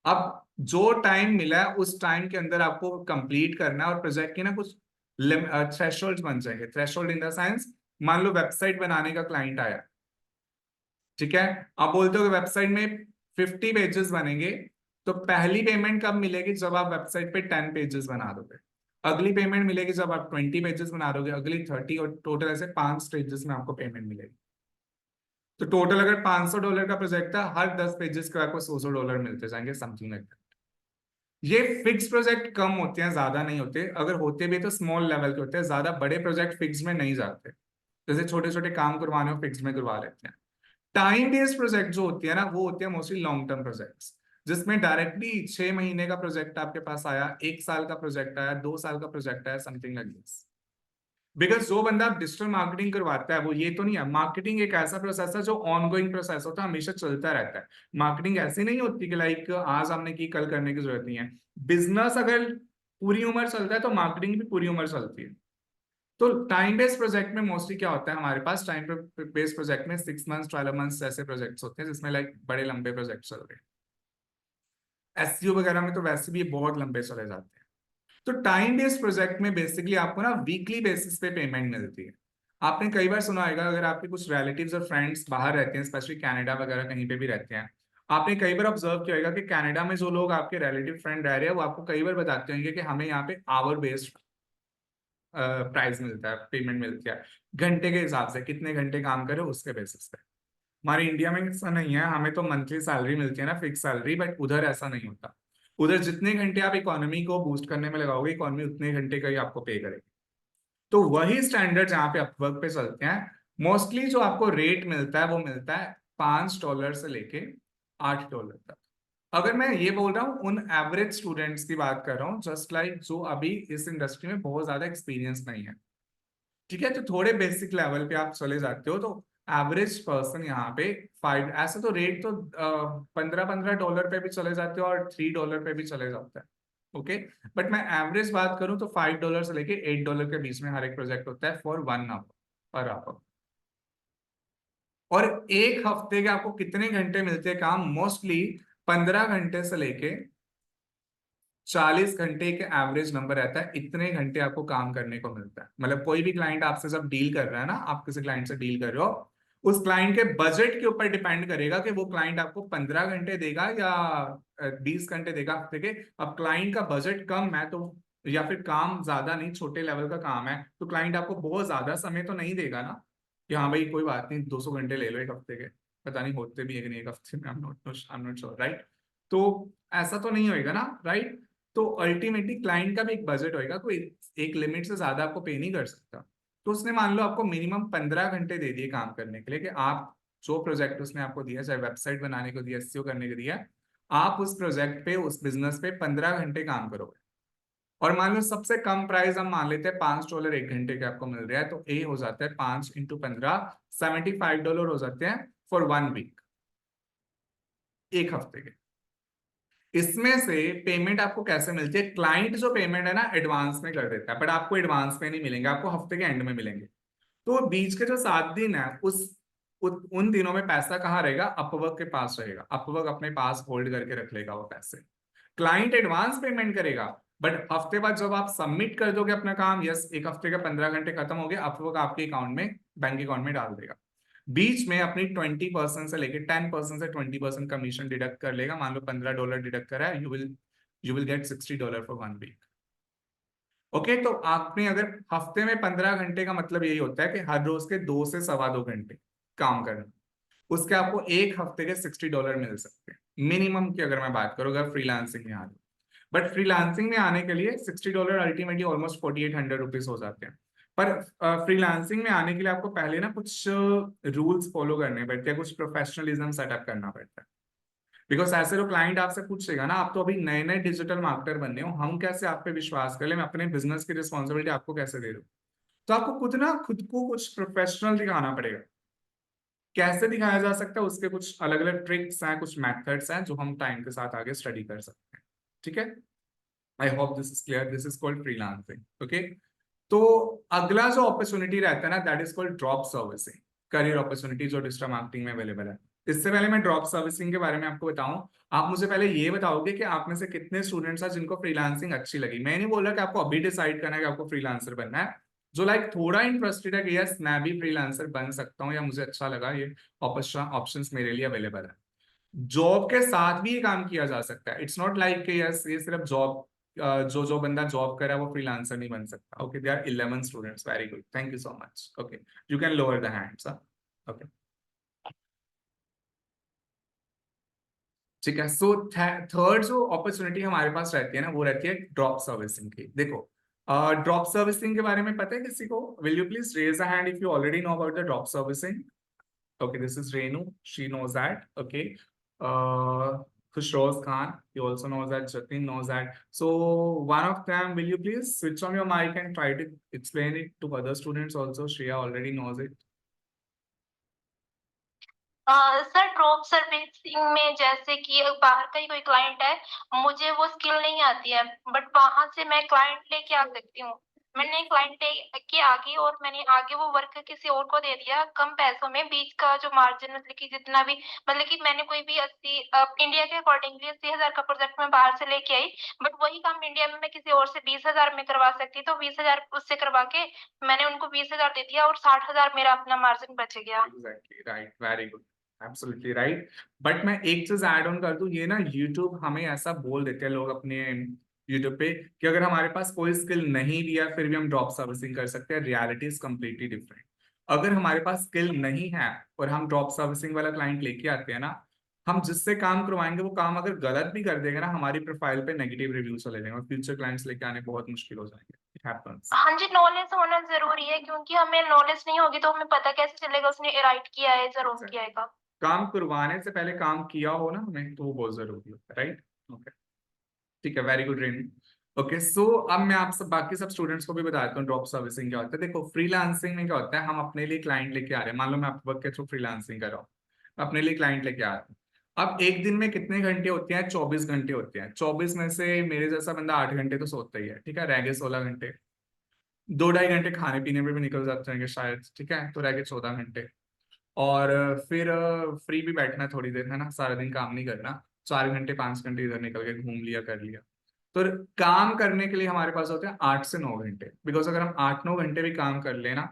अब जो टाइम मिला है उस टाइम के अंदर आपको कंप्लीट करना है, और प्रोजेक्ट की ना कुछ थ्रेशोल्ड बन जाएंगे। थ्रेशोल्ड इन द सेंस, मान लो वेबसाइट बनाने का क्लाइंट आया, ठीक है, आप बोलते हो कि वेबसाइट में 50 पेजेस बनेंगे, तो पहली पेमेंट कब मिलेगी? जब आप वेबसाइट पे 10 पेजेस बना दोगे। अगली पेमेंट मिलेगी जब आप 20 पेजेस बना दोगे, अगली 30, और टोटल ऐसे 5 स्टेजेस में आपको पेमेंट मिलेगी। तो टोटल अगर $500 का प्रोजेक्ट था, हर 10 पेजेस के आपको $100 मिलते जाएंगे, समथिंग लाइक दैट। ये फिक्स प्रोजेक्ट कम होते हैं, ज्यादा नहीं होते, अगर होते भी तो स्मॉल लेवल के होते हैं, ज्यादा बड़े प्रोजेक्ट फिक्स में नहीं जाते। जैसे छोटे छोटे काम करवाने हो फिक्स में करवा लेते हैं। टाइम बेस्ड प्रोजेक्ट जो होती है ना, वो होती है मोस्टली लॉन्ग टर्म प्रोजेक्ट्स, जिसमें डायरेक्टली 6 महीने का प्रोजेक्ट आपके पास आया, 1 साल का प्रोजेक्ट आया, 2 साल का प्रोजेक्ट आया, समथिंग लाइक दिस। बिकॉज जो बंदा डिजिटल मार्केटिंग करवाता है वो ये तो नहीं है, मार्केटिंग एक ऐसा प्रोसेस है जो ऑनगोइंग प्रोसेस होता है, हमेशा चलता रहता है। मार्केटिंग ऐसी नहीं होती कि लाइक आज हमने की कल करने की जरूरत नहीं है। बिजनेस अगर पूरी उम्र चलता है तो मार्केटिंग भी पूरी उम्र चलती है। तो टाइम बेस्ड प्रोजेक्ट में मोस्टली क्या होता है हमारे पास, टाइम बेस्ड प्रोजेक्ट में 6 मंथ्स 12 मंथ्स ऐसे प्रोजेक्ट्स होते हैं जिसमें लाइक बड़े लंबे प्रोजेक्ट चल रहे हैं। एसईओ वगैरह में तो वैसे भी बहुत लंबे चले जाते हैं। तो टाइम बेस्ड प्रोजेक्ट में बेसिकली आपको ना वीकली बेसिस पे पेमेंट मिलती है। आपने कई बार सुना होगा, अगर आपके कुछ रिलेटिव्स और फ्रेंड्स बाहर रहते हैं, स्पेशली कनाडा वगैरह कहीं पे भी रहते हैं, आपने कई बार ऑब्जर्व किया होगा कि कनाडा में जो लोग आपके रिलेटिव फ्रेंड रह रहे हैं वो आपको कई बार बताते होंगे कि हमें यहाँ पे आवर बेस्ड प्राइस मिलता है, पेमेंट मिलती है, घंटे के हिसाब से कितने घंटे काम करे उसके बेसिस पे। हमारे इंडिया में ऐसा नहीं है, हमें तो मंथली सैलरी मिलती है ना, फिक्स सैलरी, बट उधर ऐसा नहीं होता। उधर जितने घंटे आप इकोनॉमी को बूस्ट करने में लगाओगे, इकोनॉमी उतने घंटे का ही आपको पे करेगी। तो वही स्टैंडर्ड जहाँ पे अपवर्क पे चलते हैं, मोस्टली जो आपको रेट मिलता है वो मिलता है $5 से लेके $8 तक। अगर मैं ये बोल रहा हूँ उन एवरेज स्टूडेंट्स की बात कर रहा हूँ, जस्ट लाइक जो अभी इस इंडस्ट्री में बहुत ज्यादा एक्सपीरियंस नहीं है, ठीक है, तो थोड़े बेसिक लेवल पे आप चले जाते हो, तो एवरेज पर्सन यहाँ पे 5, ऐसे तो रेट तो $15 पे भी चले जाते हो और $3 पे भी चले जाता है, ओके। बट मैं एवरेज बात करूं तो $5 से लेके $8 के बीच में हर एक प्रोजेक्ट होता है फॉर 1 आवर पर आवर। और एक हफ्ते के आपको कितने घंटे मिलते हैं काम? मोस्टली 15 घंटे से लेके 40 घंटे के एवरेज नंबर रहता है, इतने घंटे आपको काम करने को मिलता है। मतलब कोई भी क्लाइंट आपसे जब डील कर रहा है ना, आप किसी क्लाइंट से डील कर रहे हो, उस क्लाइंट के बजट के ऊपर डिपेंड करेगा कि वो क्लाइंट आपको 15 घंटे देगा या 20 घंटे देगा हफ्ते के। अब क्लाइंट का बजट कम है तो, या फिर काम ज्यादा नहीं, छोटे लेवल का काम है, तो क्लाइंट आपको बहुत ज्यादा समय तो नहीं देगा ना कि हाँ भाई कोई बात नहीं 200 घंटे ले लो एक हफ्ते के। पता नहीं होते भी है कि नहीं एक हफ्ते में, I am not sure, right. तो ऐसा तो नहीं होएगा ना, राइट। तो अल्टीमेटली क्लाइंट का भी एक बजट होएगा, कोई एक लिमिट से ज्यादा आपको पे नहीं कर सकता। तो उसने मान लो आपको मिनिमम 15 घंटे दे दिए काम करने के लिए, कि आप जो प्रोजेक्ट उसने आपको दिया, चाहे वेबसाइट बनाने को दिया, एसईओ करने को दिया, आप उस प्रोजेक्ट पे, उस बिजनेस पे 15 घंटे काम करोगे। और मान लो सबसे कम प्राइस हम मान लेते हैं $5 एक घंटे के आपको मिल रहा है, तो ए हो जाता है 5 × 15, $75 हो जाते हैं फॉर 1 वीक, एक हफ्ते के। इसमें से पेमेंट आपको कैसे मिलती है? क्लाइंट जो पेमेंट है ना एडवांस में कर देता है, बट आपको एडवांस में नहीं मिलेंगे, आपको हफ्ते के एंड में मिलेंगे। तो बीच के जो 7 दिन है उन दिनों में पैसा कहाँ रहेगा? अपवर्क के पास रहेगा, अपवर्क अपने पास होल्ड करके रख लेगा वो पैसे। क्लाइंट एडवांस पेमेंट करेगा, बट हफ्ते बाद जब आप सबमिट कर दोगे अपना काम, यस एक हफ्ते का 15 घंटे खत्म हो गए, अपवर्क आपके अकाउंट में, बैंक अकाउंट में डाल देगा। बीच में अपनी 20% से लेके 10% से 20% कमीशन डिडक्ट कर लेगा। मान लो $15 डिडक्ट करा है, you will get $60 for 1 week, okay. तो आपने अगर हफ्ते में 15 घंटे का मतलब यही होता है कि हर रोज के 2 से 2.25 घंटे काम करना, उसके आपको एक हफ्ते के $60 मिल सकते हैं मिनिमम की, अगर मैं बात करूँ अगर फ्रीलांसिंग में आ रही। बट फ्रीलांसिंग में आने के लिए $60 अल्टीमेटली ऑलमोस्ट 4800 रुपीज हो जाते हैं। पर फ्रीलांसिंग में आने के लिए आपको पहले ना कुछ रूल्स फॉलो करने पड़ते हैं, कुछ प्रोफेशनलिज्म सेटअप करना पड़ता है। बिकॉज ऐसे तो क्लाइंट आपसे पूछेगा ना, आप तो अभी नए नए डिजिटल मार्केटर बनने हो, हम कैसे आप पे विश्वास कर ले, मैं अपने बिजनेस की रिस्पॉन्सिबिलिटी आपको कैसे दे दूं। तो आपको खुद को कुछ प्रोफेशनल दिखाना पड़ेगा। कैसे दिखाया जा सकता है, उसके कुछ अलग अलग ट्रिक्स हैं, कुछ मेथड्स हैं जो हम टाइम के साथ आगे स्टडी कर सकते हैं। ठीक है, I hope this is clear. This is called freelancing. Okay, तो अगला जो अपॉर्चुनिटी रहता है ना, that is called drop servicing, career opportunity जो डिजिटल मार्केटिंग में अवेलेबल है। इससे पहले मैं ड्रॉप सर्विसिंग के बारे में आपको बताऊं, आप मुझे पहले ये बताओगे कि आप में से कितने स्टूडेंट्स हैं जिनको फ्रीलांसिंग अच्छी लगी। मैं नहीं बोल रहा कि आपको अभी डिसाइड करना है कि आपको फ्रीलांसर बनना है, जो थोड़ा इंटरेस्टेड है कि यस मैं भी फ्रीलांसर बन सकता हूँ, या मुझे अच्छा लगा, ये ऑप्शंस मेरे लिए अवेलेबल है। जॉब के साथ भी ये काम किया जा सकता है। इट्स नॉट लाइक कि यस ये सिर्फ जॉब, जो बंदा जॉब कर रहा है वो फ्रीलांसर नहीं बन सकता। Okay, they are 11 students, very good, thank you so much. Okay, you can lower the hands. Okay, ठीक है। सो थर्ड जो अपॉर्चुनिटी हमारे पास रहती है ना, वो रहती है ड्रॉप सर्विसिंग की। देखो, ड्रॉप सर्विसिंग के बारे में पता है किसी को? Will you please raise a hand if you already know about the drop servicing. Okay, this is Renu. She knows that. Okay. Khushroz Khan, he also knows that. Jatin knows that. So one of them, will you please switch on your mic and try to explain it to other students also? Shreya already knows it. Sir drop servicing में जैसे कि बाहर का ही कोई client है, मुझे वो skill नहीं आती है, बट वहां से मैं क्लाइंट लेके आ सकती हूँ। मैंने क्लाइंट के आगे और मैंने आगे वो वर्क किसी और को दे दिया कम पैसों में, बीच का जो मार्जिन मतलब कि जितना भी, मतलब कि मैंने कोई भी 80 इंडिया के अकॉर्डिंगली 80,000 का प्रोजेक्ट मैं बाहर से लेके आई, बट वही काम इंडिया में मैं किसी और से 20,000 में करवा सकती, तो 20,000 उससे करवा के मैंने उनको 20,000 दे दिया और 60,000 मेरा अपना मार्जिन बच गया। Exactly, right, very good, absolutely right. But मैं एक चीज ऐड ऑन कर दूं, ये ना यूट्यूब हमें ऐसा बोल देते हैं लोग अपने यूट्यूब पे कि अगर हमारे पास कोई स्किल नहीं भी है फिर भी हम ड्रॉप सर्विसिंग कर सकते हैं। Reality is completely different. अगर हमारे पास स्किल नहीं है और हम ड्रॉप सर्विसिंग वाला क्लाइंट लेके आते हैं ना, हम जिससे काम करवाएंगे वो काम अगर गलत भी कर देगा ना, हमारी प्रोफाइल पे नेगेटिव रिव्यू चले जाएंगे और फ्यूचर क्लाइंट्स लेके आने बहुत मुश्किल हो जाएंगे। It happens. हाँ जी, नॉलेज होना जरूरी है, क्योंकि हमें नॉलेज नहीं होगी तो हमें पता कैसे चलेगा उसने राइट किया है या रॉन्ग किया है का। काम करवाने से पहले काम किया हो ना हमें, तो वो बहुत जरूरी होता है, राइट? ओके, ठीक है, वेरी गुड रेनू। ओके, सो अब मैं आप सब बाकी सब स्टूडेंट्स को भी बताता हूँ ड्रॉप सर्विसिंग क्या होता है। देखो, फ्रीलांसिंग में क्या होता है, हम अपने लिए क्लाइंट लेके आ रहे हैं। मान लो मैं अपवर्क के थ्रू फ्रीलांसिंग कर रहा हूँ, अपने लिए क्लाइंट लेके आ रहा हूँ। अब एक दिन में कितने घंटे होते हैं? 24 घंटे होते हैं। 24 में से मेरे जैसा बंदा 8 घंटे तो सोता ही है, ठीक है, रह गए 16 घंटे। 2-2.5 घंटे खाने पीने में भी निकल जाते हैं शायद, ठीक है, तो रह गए 14 घंटे। और फिर फ्री भी बैठना थोड़ी देर, है ना, सारा दिन काम नहीं करना। 4 घंटे 5 घंटे इधर निकल के घूम लिया, कर लिया। तो काम करने के लिए हमारे पास होते हैं 8 से 9 घंटे। बिकॉज अगर हम 8-9 घंटे भी काम कर लेना,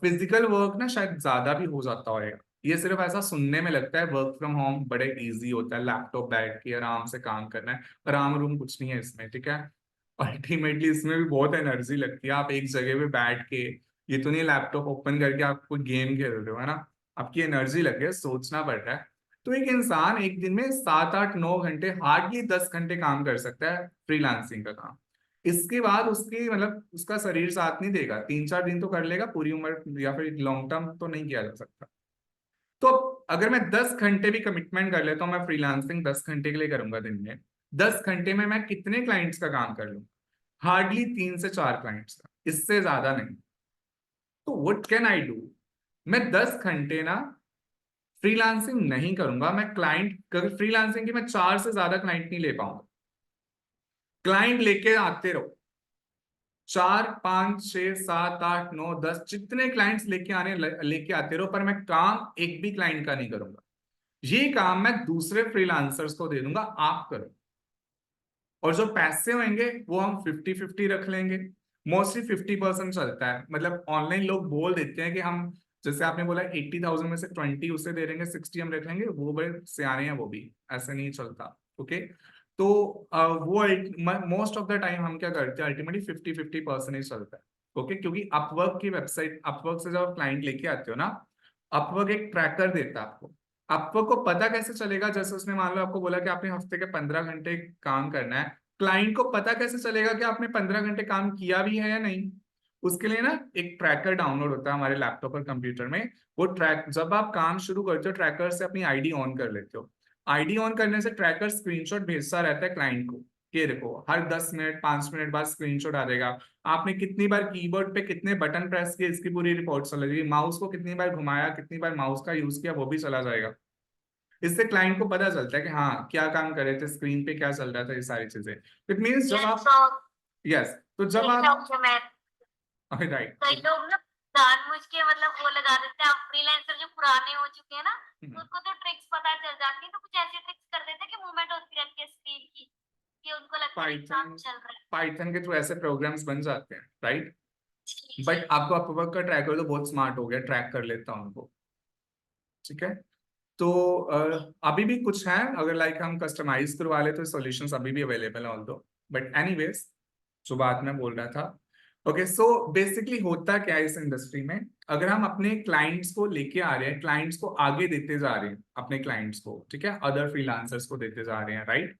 फिजिकल वर्क ना शायद ज्यादा भी हो जाता होगा। ये सिर्फ ऐसा सुनने में लगता है, वर्क फ्रॉम होम बड़े इजी होता है, लैपटॉप बैठ के आराम से काम करना है, आराम रूम कुछ नहीं है इसमें, ठीक है। अल्टीमेटली इसमें भी बहुत एनर्जी लगती है। आप एक जगह पे बैठ के, ये तो नहीं लैपटॉप ओपन करके आप कोई गेम खेल रहे हो, है ना, आपकी एनर्जी लगे है, सोचना पड़ रहा है। तो एक इंसान एक दिन में 7-8-9 घंटे, हार्डली 10 घंटे काम कर सकता है फ्रीलांसिंग का काम। इसके बाद उसकी मतलब उसका शरीर साथ नहीं देगा, 3-4 दिन तो कर लेगा, पूरी उम्र या फिर लॉन्ग टर्म तो नहीं किया जा सकता। तो अगर मैं 10 घंटे भी कमिटमेंट कर लेता हूँ, मैं फ्रीलांसिंग 10 घंटे के लिए करूंगा दिन में, 10 घंटे में मैं कितने क्लाइंट्स का काम कर लूँ? हार्डली 3 से 4 क्लाइंट्स का, इससे ज्यादा नहीं। तो व्हाट कैन आई डू? मैं 10 घंटे ना फ्रीलांसिंग नहीं करूंगा, मैं क्लाइंट फ्रीलांसिंग की मैं 4 से ज्यादा क्लाइंट नहीं ले पाऊंगा। क्लाइंट लेके आते रहो, 4-5-6-7-8-9-10 जितने क्लाइंट्स लेके आते रहो, पर मैं काम एक भी क्लाइंट का नहीं करूंगा। ये काम मैं दूसरे फ्रीलांसर्स को दे दूंगा, आप करो। और जो पैसे होंगे वो हम 50-50 रख लेंगे। मोस्टली 50% चलता है, मतलब ऑनलाइन लोग बोल देते हैं कि हम, जैसे आपने बोला 80,000 में से 20 उसे दे देंगे, 60 हम रख लेंगे, वो बड़े सियाने हैं, वो भी ऐसे नहीं चलता। ओके, तो वो मोस्ट ऑफ द टाइम हम क्या करते हैं, अल्टीमेटली 50-50% ही चलता है। ओके, क्योंकि अपवर्क की वेबसाइट, अपवर्क से जब आप क्लाइंट लेके आते हो ना, अपवर्क एक ट्रैकर देता है आपको। आपको को पता कैसे चलेगा, जैसे उसने मान लो आपको बोला कि आपने हफ्ते के 15 घंटे काम करना है, क्लाइंट को पता कैसे चलेगा कि आपने 15 घंटे काम किया भी है या नहीं? उसके लिए ना एक ट्रैकर डाउनलोड होता है हमारे लैपटॉप और कंप्यूटर में। वो ट्रैक, जब आप काम शुरू करते हो ट्रैकर से अपनी आईडी ऑन कर लेते हो। आईडी ऑन करने से ट्रैकर स्क्रीनशॉट भेजता रहता है क्लाइंट को, ये देखो हर 10 मिनट 5 मिनट बाद स्क्रीनशॉट आ जाएगा, आपने कितनी बार कीबोर्ड पे कितने बटन प्रेस किए इसकी पूरी रिपोर्ट चल जाएगी, माउस को कितनी बार घुमाया, कितनी बार माउस का यूज किया, वो भी चला जाएगा। इससे क्लाइंट को पता चलता है कि हाँ क्या काम कर रहे थे, स्क्रीन पे क्या चल रहा था, ये सारी चीजें। इट मीन्स जब आप यस तो जब आप राइट कई लोग ना जानबूझ के मतलब वो लगा देते हैं, फ्रीलांसर जो पुराने हो चुके हैं ना, उनको तो ट्रिक्स पता चल जाती है, तो कुछ ऐसे ट्रिक्स कर देते हैं कि मूवमेंट होती रहती है स्क्रीन की, कि उनको लगता है कि काम चल रहा है। पाइथन के थ्रू ऐसे प्रोग्राम्स बन जाते हैं, राइट। जी, बट आपको अपवर्क का ट्रैकर तो बहुत स्मार्ट हो गया, ट्रैक कर लेता हूँ उनको, ठीक है। तो अभी भी कुछ है, अगर लाइक हम कस्टमाइज करवा ले तो सॉल्यूशंस अभी भी अवेलेबल है ऑल्दो, बट एनीवेज जो बात मैं बोल रहा था, ओके सो बेसिकली होता क्या है इस इंडस्ट्री में, अगर हम अपने क्लाइंट्स को लेके आ रहे हैं, क्लाइंट्स को आगे देते जा रहे हैं अपने क्लाइंट्स को, ठीक है, अदर फ्रीलांसर्स को देते जा रहे हैं, राइट।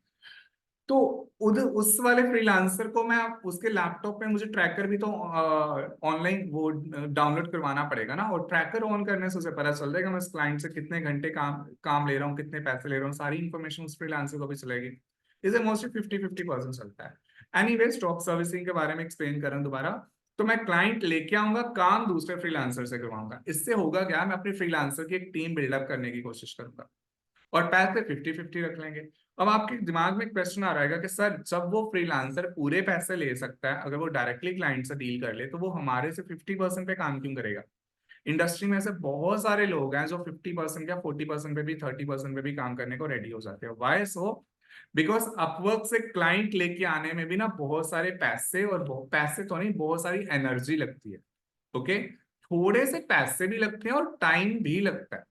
तो उधर उस वाले फ्रीलांसर को मैं उसके लैपटॉप पे मुझे ट्रैकर भी तो ऑनलाइन वो डाउनलोड करवाना पड़ेगा ना, और ट्रैकर ऑन करने से उसे पता चल जाएगा मैं उस क्लाइंट से कितने घंटे काम ले रहा हूँ, कितने पैसे ले रहा हूँ, सारी इन्फॉर्मेशन उस फ्रीलांसर को भी चलेगी। इसे मोस्टली 50-50% चलता है। एनीवेज जॉब सर्विसिंग के बारे में एक्सप्लेन करें दोबारा, तो मैं क्लाइंट लेके आऊंगा, काम दूसरे फ्रीलांसर से करवाऊंगा। इससे होगा क्या, मैं अपने फ्रीलांसर की एक टीम बिल्डअप करने की कोशिश करूंगा और पैसे 50-50 रख लेंगे। अब आपके दिमाग में क्वेश्चन आ रहेगा कि सर जब वो फ्रीलांसर पूरे पैसे ले सकता है, अगर वो डायरेक्टली क्लाइंट से डील कर ले, तो वो हमारे से 50% पे काम क्यों करेगा। इंडस्ट्री में ऐसे बहुत सारे लोग हैं जो 50% या 40% पे भी 30% पे भी काम करने को रेडी हो जाते हैं। वाई सो, बिकॉज अपवर्क से क्लाइंट लेके आने में भी ना बहुत सारे पैसे, और पैसे तो नहीं, बहुत सारी एनर्जी लगती है, ओके। थोड़े से पैसे भी लगते हैं और टाइम भी लगता है।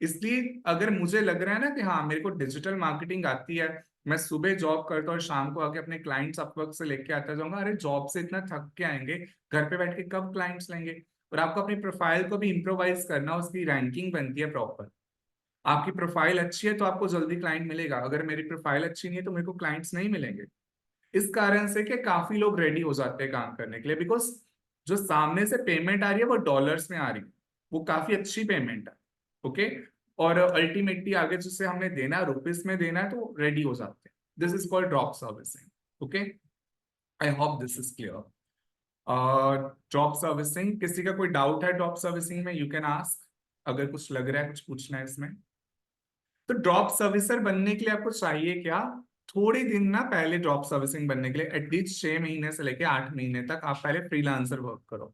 इसलिए अगर मुझे लग रहा है ना कि हाँ मेरे को डिजिटल मार्केटिंग आती है, मैं सुबह जॉब करता हूँ और शाम को आके अपने क्लाइंट्स अपवर्क से लेके आता जाऊंगा, अरे जॉब से इतना थक के आएंगे, घर पे बैठ के कब क्लाइंट्स लेंगे। और आपको अपनी प्रोफाइल को भी इम्प्रोवाइज करना, उसकी रैंकिंग बनती है प्रॉपर। आपकी प्रोफाइल अच्छी है तो आपको जल्दी क्लाइंट मिलेगा, अगर मेरी प्रोफाइल अच्छी नहीं है तो मेरे को क्लाइंट्स नहीं मिलेंगे। इस कारण से कि काफी लोग रेडी हो जाते हैं काम करने के लिए, बिकॉज जो सामने से पेमेंट आ रही है वो डॉलर्स में आ रही है, वो काफी अच्छी पेमेंट है, ओके। और अल्टीमेटली आगे जिससे हमने देना है रुपीस में देना है, तो रेडी हो जाते हैं। This is called drop servicing, okay. I hope this is clear. Drop servicing, किसी का कोई डाउट है ड्रॉप सर्विसिंग में, यू कैन आस्क, अगर कुछ लग रहा है कुछ पूछना है इसमें। तो ड्रॉप सर्विसर बनने के लिए आपको चाहिए क्या, थोड़े दिन ना पहले ड्रॉप सर्विसिंग बनने के लिए एटलीस्ट 6 महीने से लेकर 8 महीने तक आप पहले फ्रीलांसर वर्क करो,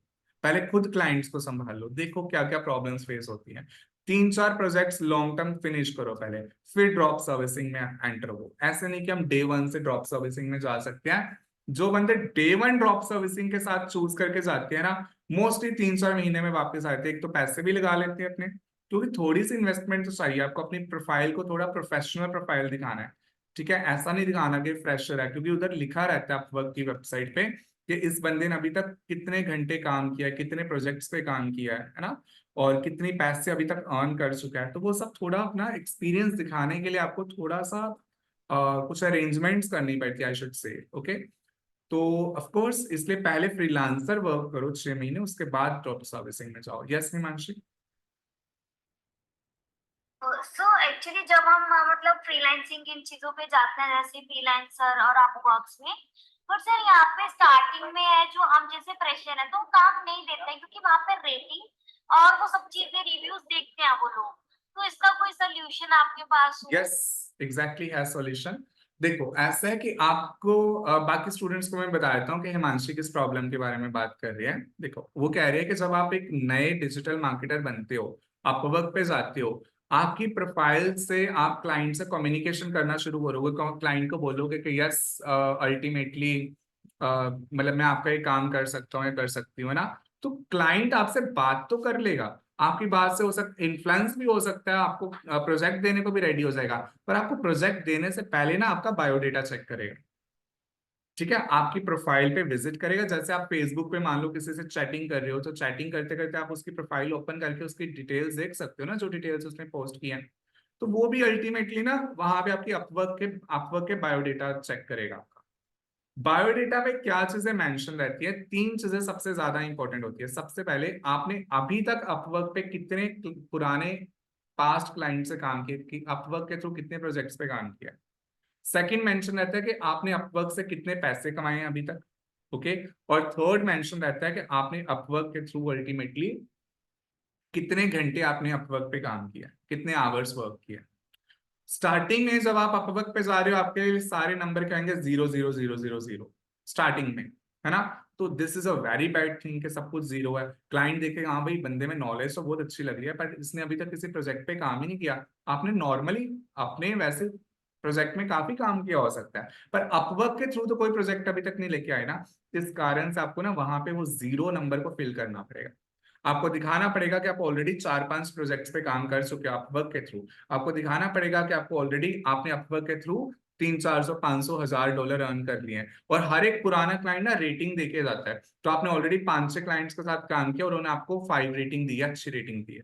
पहले खुद क्लाइंट्स को संभाल लो, देखो क्या क्या प्रॉब्लम्स फेस होती हैं, 3-4 प्रोजेक्ट्स लॉन्ग टर्म फिनिश करो पहले, फिर ड्रॉप सर्विसिंग में एंटर हो। ऐसे नहीं कि हम डे 1 से ड्रॉप सर्विसिंग में जा सकते हैं। जो बंदे डे 1 ड्रॉप सर्विसिंग के साथ चूज करके जाते हैं ना, मोस्टली 3-4 महीने में वापस आते हैं। एक तो पैसे भी लगा लेते हैं अपने, क्योंकि थोड़ी सी इन्वेस्टमेंट तो चाहिए आपको, अपनी प्रोफाइल को थोड़ा प्रोफेशनल प्रोफाइल दिखाना है, ठीक है। ऐसा नहीं दिखाना कि फ्रेशर है, क्योंकि उधर लिखा रहता है अपवर्क की वेबसाइट पे कि इस बंदे ने अभी तक कितने घंटे काम किया है, कितने प्रोजेक्ट्स पे काम किया है ना, और कितनी पैसे अभी तक अर्न कर चुका है। तो वो सब थोड़ा अपना एक्सपीरियंस दिखाने के लिए आपको थोड़ा सा कुछ अरेंजमेंट्स करनी पड़ती है, आई शुड से, ओके। तो ऑफ कोर्स इसलिए पहले फ्रीलांसर वर्क करो 6 महीने, उसके बाद ड्रॉप सर्विसिंग में जाओ। यस हिमांशी। सो एक्चुअली जब हम मतलब फ्रीलांसिंग इन चीजों पे जाते हैं, जैसे फ्रीलांसर और अपवर्क्स में, पर सर यहाँ पे स्टार्टिंग में है जो हम जैसे फ्रेशर है तो काम नहीं देते हैं, क्योंकि वहाँ पे रेटिंग और वो सब चीजें रिव्यूज देखते हैं वो लोग। तो इसका कोई सोल्यूशन आपके पास हो? यस एग्जैक्टली है सॉल्यूशन। देखो ऐसा है कि आपको बाकी स्टूडेंट्स को मैं बता देता हूँ कि हिमांशी किस प्रॉब्लम के बारे में बात कर रही है। देखो वो कह रही है कि जब आप एक नए डिजिटल मार्केटर बनते हो, अपवर्क पे जाते हो, आपकी प्रोफाइल से आप क्लाइंट से कम्युनिकेशन करना शुरू करोगे, क्लाइंट को बोलोगे कि यस अल्टीमेटली मतलब मैं आपका ये काम कर सकता हूँ या कर सकती हूँ ना, तो क्लाइंट आपसे बात तो कर लेगा, आपकी बात से हो सकता इन्फ्लुएंस भी हो सकता है, आपको प्रोजेक्ट देने को भी रेडी हो जाएगा, पर आपको प्रोजेक्ट देने से पहले ना आपका बायोडेटा चेक करेगा, ठीक है। आपकी प्रोफाइल पे विजिट करेगा, जैसे आप फेसबुक पे मान लो किसी से चैटिंग कर रहे हो, तो चैटिंग करते करते आप उसकी प्रोफाइल ओपन करके उसकी डिटेल्स देख सकते हो ना, जो डिटेल्स उसने पोस्ट की हैं। तो वो भी अल्टीमेटली ना वहां पे आपकी अपवर्क के बायोडेटा चेक करेगा आपका। बायोडेटा पे क्या चीजें मेंशन रहती है, 3 चीजें सबसे ज्यादा इंपॉर्टेंट होती है। सबसे पहले आपने अभी तक अपवर्क पे कितने पुराने पास्ट क्लाइंट से काम किया कि अपवर्क के थ्रू कितने प्रोजेक्ट्स पे काम किया। सेकंड मेंशन रहता है कि आपने अपवर्क से कितने पैसे कमाए हैं अभी तक, ओके। और थर्ड मेंशन रहता है कि आपने अपवर्क के थ्रू अल्टीमेटली कितने घंटे आपने अपवर्क पे काम किया, कितने आवर्स वर्क किया। स्टार्टिंग में जब आप अपवर्क पे जा रहे हो आपके लिए सारे नंबर कहेंगे 0 0 0 0 0 स्टार्टिंग में, है ना। तो this is a very bad thing कि सब कुछ जीरो है। क्लाइंट देखेगा हाँ भाई बंदे में नॉलेज तो बहुत अच्छी लग रही है पर इसने अभी तक किसी प्रोजेक्ट पे काम ही नहीं किया। आपने नॉर्मली अपने वैसे प्रोजेक्ट में काफी काम किया हो सकता है पर अपवर्क के थ्रू तो कोई प्रोजेक्ट अभी तक नहीं लेके आए ना। इस कारण से आपको ना वहां पे वो 0 नंबर को फिल करना पड़ेगा। आपको दिखाना पड़ेगा कि आप ऑलरेडी 4-5 प्रोजेक्ट्स पे काम कर चुके हो अपवर्क के थ्रू। आपको दिखाना पड़ेगा कि आपको ऑलरेडी आपने अपवर्क के थ्रू 300-400-500,000 अर्न कर लिए हैं। और हर एक पुराना क्लाइंट ना रेटिंग देके जाता है। तो आपने ऑलरेडी 5-6 क्लाइंट्स के साथ काम किया और उन्होंने आपको 5 रेटिंग दी है, अच्छी रेटिंग दी है।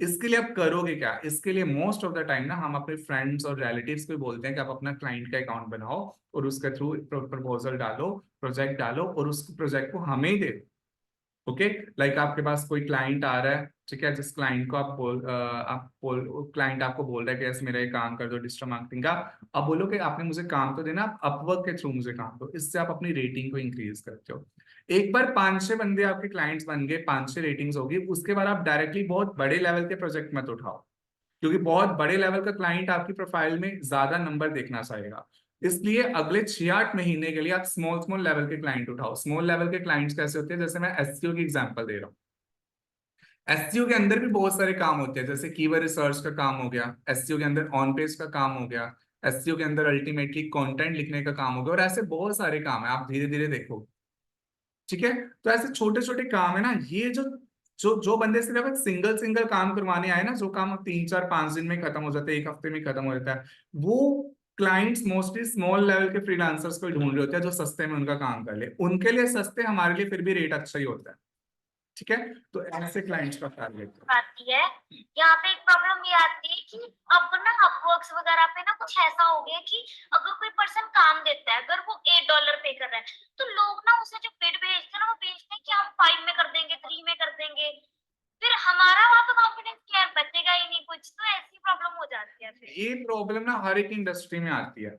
इसके लिए आप करोगे क्या? इसके लिए मोस्ट ऑफ द टाइम ना हम अपने फ्रेंड्स और रिलेटिव्स को बोलते हैं कि आप अपना क्लाइंट का अकाउंट बनाओ और उसके थ्रू प्रपोजल डालो, प्रोजेक्ट डालो और उस प्रोजेक्ट को हमें ही दे दो। ओके, लाइक आपके पास कोई क्लाइंट आ रहा है, ठीक है, जिस क्लाइंट को क्लाइंट आपको बोल रहा है कि ऐसे मेरा ये काम कर दो डिजिटल मार्केटिंग का। अब बोलो कि आपने मुझे काम तो देना, आप अपवर्क के थ्रू मुझे काम दो। इससे आप अपनी रेटिंग को इंक्रीज करते हो। एक बार 5-6 बंदे आपके क्लाइंट्स बन गए, 5-6 रेटिंग्स होगी, उसके बाद आप डायरेक्टली बहुत बड़े लेवल के प्रोजेक्ट मत उठाओ क्योंकि बहुत बड़े लेवल का क्लाइंट आपकी प्रोफाइल में ज्यादा नंबर देखना चाहेगा। इसलिए अगले 6-8 महीने के लिए आप स्मॉल स्मॉल लेवल के क्लाइंट उठाओ। स्मॉल लेवल के क्लाइंट्स कैसे होते हैं? जैसे मैं एसईओ की एग्जांपल दे रहा हूँ। एसईओ के अंदर भी बहुत सारे काम होते हैं, जैसे कीवर्ड रिसर्च का काम हो गया, एसईओ के अंदर ऑन पेज का काम हो गया, एसईओ के अंदर अल्टीमेटली कंटेंट लिखने का काम हो गया और ऐसे बहुत सारे काम है, आप धीरे धीरे देखो। ठीक है, तो ऐसे छोटे छोटे काम है ना, ये जो जो जो बंदे सिर्फ एक सिंगल सिंगल काम करवाने आए ना, जो काम 3-4-5 दिन में खत्म हो जाता है, एक हफ्ते में खत्म हो जाता है, वो क्लाइंट्स मोस्टली स्मॉल लेवल के फ्रीलांसर्स को ढूंढ रहे होते हैं जो सस्ते में उनका काम कर ले। उनके लिए सस्ते, हमारे लिए फिर भी रेट अच्छा ही होता है। ठीक है, तो ऐसे क्लाइंट्स का ख्याल रखो। आती है यहाँ पे एक प्रॉब्लम ये आती है कि अब ना अपवर्क्स वगैरह पे ना कुछ ऐसा हो गया कि अगर कोई पर्सन काम देता है, अगर वो $8 पे कर रहा है तो लोग ना उसे जो बिड भेजते हैं ना वो भेजते हैं कि हम 5 में कर देंगे, 3 में कर देंगे। फिर हमारा वहां पे कॉन्फिडेंस क्या बचेगा ही नहीं कुछ, तो ऐसी प्रॉब्लम हो जाती है फिर। ये प्रॉब्लम ना हर एक इंडस्ट्री में आती है।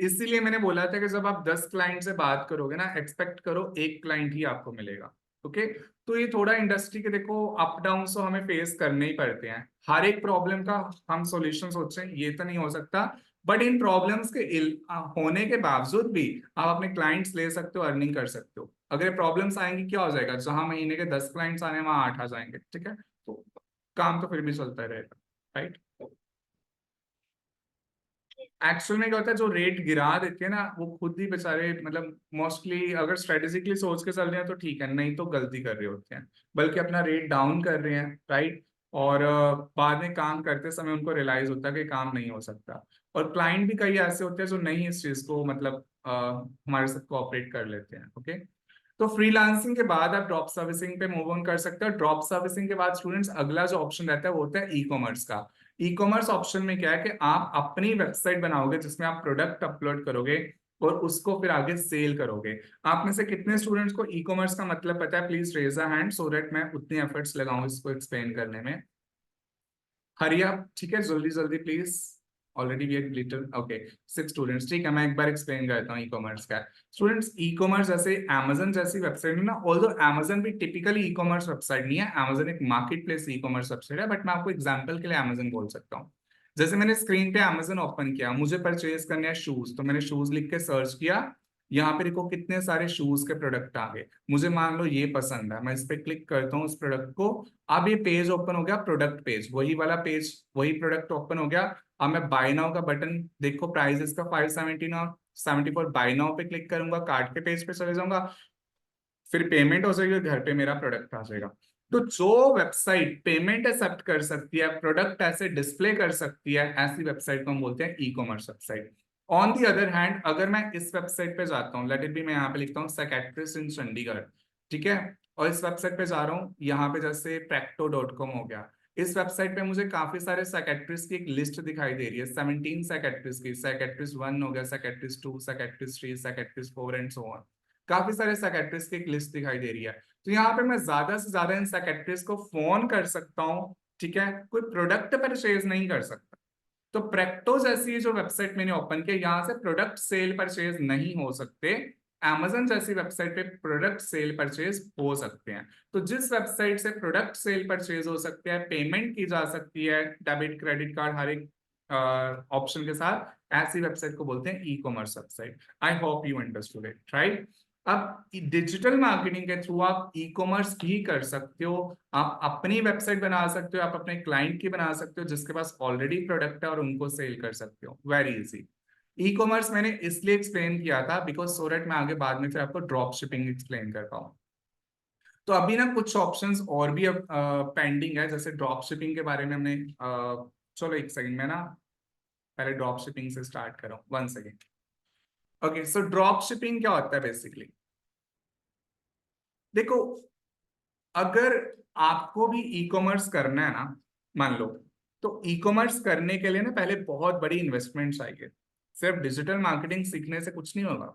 इसीलिए मैंने बोला था कि जब आप 10 क्लाइंट से बात करोगे ना, एक्सपेक्ट करो एक क्लाइंट ही आपको मिलेगा। ओके, तो ये थोड़ा इंडस्ट्री के देखो अप डाउन तो हमें फेस करने ही पड़ते हैं। हर एक प्रॉब्लम का हम सॉल्यूशन सोचें ये तो नहीं हो सकता, बट इन प्रॉब्लम्स के होने के बावजूद भी आप अपने क्लाइंट्स ले सकते हो, अर्निंग कर सकते हो। अगर प्रॉब्लम्स आएंगी क्या हो जाएगा? जहां महीने के 10 क्लाइंट्स आने वहां 8 आ जाएंगे। ठीक है, तो काम तो फिर भी चलता रहेगा, राइट। एक्चुअल में क्या होता है, जो रेट गिरा देते हैं ना वो खुद ही बेचारे, मतलब मोस्टली अगर स्ट्रेटेजिकली सोच के चल रहे हैं तो ठीक है, नहीं तो गलती कर रहे होते हैं, बल्कि अपना रेट डाउन कर रहे हैं, राइट। और बाद में काम करते समय उनको रियलाइज होता है कि काम नहीं हो सकता। और क्लाइंट भी कई ऐसे होते हैं जो नहीं इस चीज को मतलब हमारे साथ कोऑपरेट कर लेते हैं। ओके, तो फ्रीलांसिंग के बाद आप ड्रॉप सर्विसिंग पे मूव ऑन कर सकते हो। ड्रॉप सर्विसिंग के बाद स्टूडेंट्स अगला जो ऑप्शन रहता है वो होता है ई कॉमर्स का। ई कॉमर्स ऑप्शन में क्या है कि आप अपनी वेबसाइट बनाओगे जिसमें आप प्रोडक्ट अपलोड करोगे और उसको फिर आगे सेल करोगे। आप में से कितने स्टूडेंट्स को ई कॉमर्स का मतलब पता है? Please raise a hand so that मैं उतनी एफर्ट्स लगाऊं इसको एक्सप्लेन करने में। हरिया, ठीक है, जल्दी जल्दी please. Already we have little, okay, 6 students. ठीक है, मैं एक बार एक्सप्लेन करता हूँ ई कॉमर्स का। स्टूडेंट्स, ई कॉमर्स जैसे अमेजन जैसी वेबसाइट है ना, ऑल्दो अमेजन भी टिपिकली ई कॉमर्स वेबसाइट नहीं है, अमेजन एक marketplace e commerce website है, बट मैं आपको एग्जाम्पल के लिए अमेजन बोल सकता हूँ। जैसे मैंने स्क्रीन पे अमेजन ओपन किया, मुझे परचेज करने हैं शूज, तो मैंने शूज लिख के सर्च किया, यहाँ पे देखो कितने सारे शूज के प्रोडक्ट आ गए। मुझे मान लो ये पसंद है, मैं इस पे क्लिक करता हूँ उस प्रोडक्ट को। अब ये पेज ओपन हो गया, प्रोडक्ट पेज, वही वाला पेज, वही प्रोडक्ट ओपन हो गया। अब मैं बाय नाउ का बटन, देखो प्राइस इसका 574, बाय नाउ पे क्लिक करूंगा, कार्ड के पेज पे चले जाऊंगा, फिर पेमेंट हो जाएगी, घर पे मेरा प्रोडक्ट आ जाएगा। तो जो वेबसाइट पेमेंट एक्सेप्ट कर सकती है, प्रोडक्ट ऐसे डिस्प्ले कर सकती है, ऐसी वेबसाइट को हम बोलते हैं ई commerce website. On the other hand, अगर मैं इस वेबसाइट पे जाता हूँ, लेट इट बी, मैं यहाँ पे लिखता हूँ साइकियाट्रिस्ट इन चंडीगढ़, ठीक है, और इस वेबसाइट पे जा रहा हूँ, यहाँ पे जैसे practo.com हो गया, इस वेबसाइट पे मुझे काफी सारे साइकियाट्रिस्ट की एक लिस्ट दिखाई दे रही है, 17 साइकियाट्रिस्ट की, साइकियाट्रिस्ट 1 हो गया, psychiatrist 2, psychiatrist 3, psychiatrist 4 and so on. काफी सारे साइकियाट्रिस्ट की एक लिस्ट दिखाई दे रही है। तो यहाँ पे मैं ज्यादा से ज्यादा इन साइकियाट्रिस्ट को फोन कर सकता हूँ ठीक है, कोई प्रोडक्ट परचेज नहीं कर सकता। तो प्रेक्टो जैसी जो वेबसाइट मैंने ओपन की, यहाँ से प्रोडक्ट सेल परचेज नहीं हो सकते। Amazon जैसी वेबसाइट पे प्रोडक्ट सेल परचेज हो सकते हैं। तो जिस वेबसाइट से प्रोडक्ट सेल परचेज हो सकते हैं, पेमेंट की जा सकती है डेबिट क्रेडिट कार्ड हर एक ऑप्शन के साथ, ऐसी वेबसाइट को बोलते हैं ई commerce website. I hope you understood it, right. अब डिजिटल मार्केटिंग के थ्रू आप ई कॉमर्स भी कर सकते हो, आप अपनी वेबसाइट बना सकते हो, आप अपने क्लाइंट की बना सकते हो जिसके पास ऑलरेडी प्रोडक्ट है और उनको सेल कर सकते हो, वेरी इजी। ई कॉमर्स मैंने इसलिए एक्सप्लेन किया था बिकॉज सो दैट मैं आगे बाद में फिर आपको ड्रॉप शिपिंग एक्सप्लेन कर पाऊँ। तो अभी ना कुछ ऑप्शंस और भी अब पेंडिंग है, जैसे ड्रॉप शिपिंग के बारे में हमने चलो एक सेकंड में ना पहले ड्रॉप शिपिंग से स्टार्ट करो, 1 second. Okay, so drop shipping क्या होता है बेसिकली? देखो, अगर आपको भी ई कॉमर्स करना है ना, मान लो, तो ई कॉमर्स करने के लिए ना पहले बहुत बड़ी इन्वेस्टमेंट चाहिए। सिर्फ डिजिटल मार्केटिंग सीखने से कुछ नहीं होगा।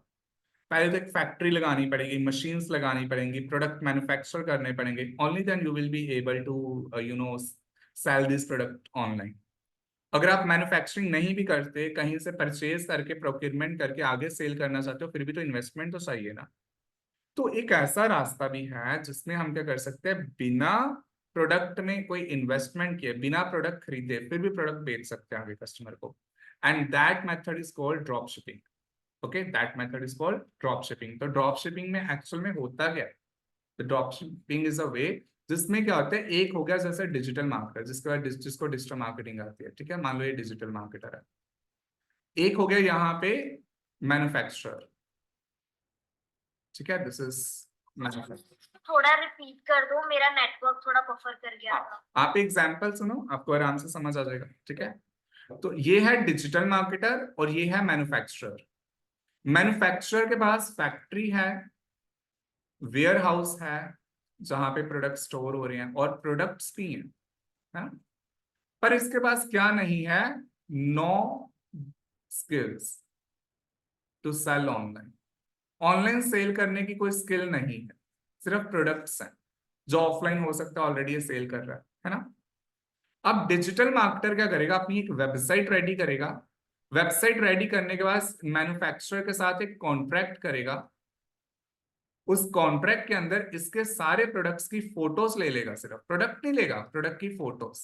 पहले तो एक फैक्ट्री लगानी पड़ेगी, मशीन्स लगानी पड़ेंगी, प्रोडक्ट मैन्युफैक्चर करने पड़ेंगे, only then you will be able to sell this product online. अगर आप मैन्युफैक्चरिंग नहीं भी करते, कहीं से परचेज करके प्रोक्योरमेंट करके आगे सेल करना चाहते हो, फिर भी तो इन्वेस्टमेंट तो चाहिए ना। तो एक ऐसा रास्ता भी है जिसमें हम क्या कर सकते हैं, बिना प्रोडक्ट में कोई इन्वेस्टमेंट किए, बिना प्रोडक्ट खरीदे फिर भी प्रोडक्ट बेच सकते हैं आगे कस्टमर को, and that method is called drop shipping. Okay, that method is called drop shipping. तो ड्रॉप शिपिंग में एक्चुअल में होता क्या है? ड्रॉप शिपिंग इज अ वे जिसमें क्या होता है, एक हो गया जैसे डिजिटल मार्केटर, जिसके बाद जिसको डिजिटल मार्केटिंग आती है, ठीक है, मान लो ये डिजिटल मार्केटर है। एक हो गया यहाँ पे मैन्युफैक्चरर, ठीक है, दिस इज मैन्युफैक्चरर। थोड़ा रिपीट कर दो, मेरा नेटवर्क थोड़ा बफर कर गया था। आप एग्जाम्पल सुनो, आपको आराम से समझ आ जाएगा, ठीक है। तो ये है डिजिटल मार्केटर और ये है मैन्युफैक्चरर। मैन्युफैक्चरर के पास फैक्ट्री है, वेयर हाउस है जहां पे प्रोडक्ट स्टोर हो रहे हैं और प्रोडक्ट्स भी हैं, है? पर इसके पास क्या नहीं है? No skills to sell online. Online sell करने की कोई स्किल नहीं है, सिर्फ प्रोडक्ट्स हैं जो ऑफलाइन हो सकता है, ऑलरेडी ये सेल कर रहा है ना। अब डिजिटल मार्केटर क्या करेगा, अपनी एक वेबसाइट रेडी करेगा। वेबसाइट रेडी करने के बाद मैन्युफैक्चरर के साथ एक कॉन्ट्रैक्ट करेगा। उस कॉन्ट्रैक्ट के अंदर इसके सारे प्रोडक्ट्स की फोटोज ले लेगा, सिर्फ प्रोडक्ट नहीं लेगा, प्रोडक्ट की फोटोज।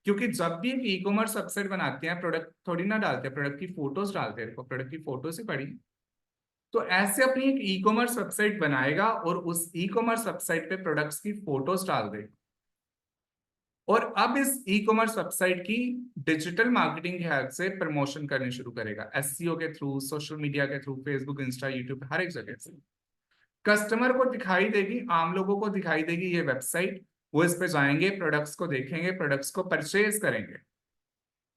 क्योंकि जब भी एक ई कॉमर्स वेबसाइट बनाते हैं, प्रोडक्ट थोड़ी ना डालते हैं, प्रोडक्ट की फोटोज डालते हैं, प्रोडक्ट की फोटोज ही पड़ी। तो ऐसे अपनी एक ई कॉमर्स वेबसाइट बनाएगा और उस ई कॉमर्स वेबसाइट पे प्रोडक्ट्स की फोटोज डाल देगा। और अब इस ई कॉमर्स वेबसाइट की डिजिटल मार्केटिंग की हेल्प से प्रमोशन करनी शुरू करेगा, एसईओ के थ्रू, सोशल मीडिया के थ्रू, फेसबुक, इंस्टा, यूट्यूब, हर एक जगह से कस्टमर को दिखाई देगी, आम लोगों को दिखाई देगी ये वेबसाइट। वो इस पे जाएंगे, प्रोडक्ट्स को देखेंगे, प्रोडक्ट्स को परचेज करेंगे।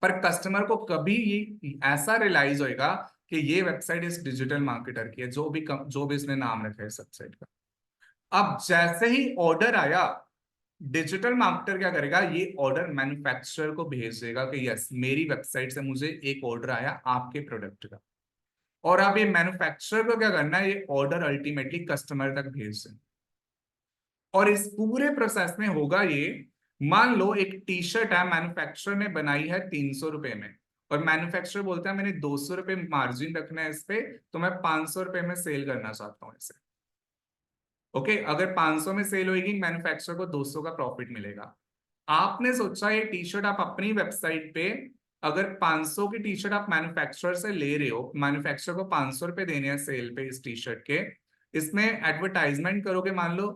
पर कस्टमर को कभी ये ऐसा रियलाइज होएगा कि ये वेबसाइट इस डिजिटल मार्केटर की है, जो भी इसने नाम रखा है इस वेबसाइट का। अब जैसे ही ऑर्डर आया, डिजिटल मार्केटर क्या करेगा, ये ऑर्डर मैन्युफैक्चरर को भेज देगा कि यस, मेरी वेबसाइट से मुझे एक ऑर्डर आया आपके प्रोडक्ट का। और अब ये मैन्युफैक्चरर को क्या करना है, ये ऑर्डर अल्टीमेटली कस्टमर तक भेज देना। और इस पूरे प्रोसेस में होगा ये, मान लो एक टी शर्ट है, मैन्युफैक्चरर ने बनाई है 300 रुपए में, और मैन्युफैक्चरर बोलता है मैंने 200 रुपए मार्जिन रखना है इस पे, तो मैं 500 रुपए में सेल करना चाहता हूँ इसे। ओके, अगर 500 में सेल होगी, मैन्युफैक्चरर को 200 का प्रॉफिट मिलेगा। आपने सोचा ये टी शर्ट आप अपनी वेबसाइट पे, अगर 500 की टी शर्ट आप मैन्युफैक्चरर से ले रहे हो, मैन्युफैक्चरर को 500 रुपए देने हैं सेल पे इस टी शर्ट के, इसमें एडवर्टाइजमेंट करोगे, मान लो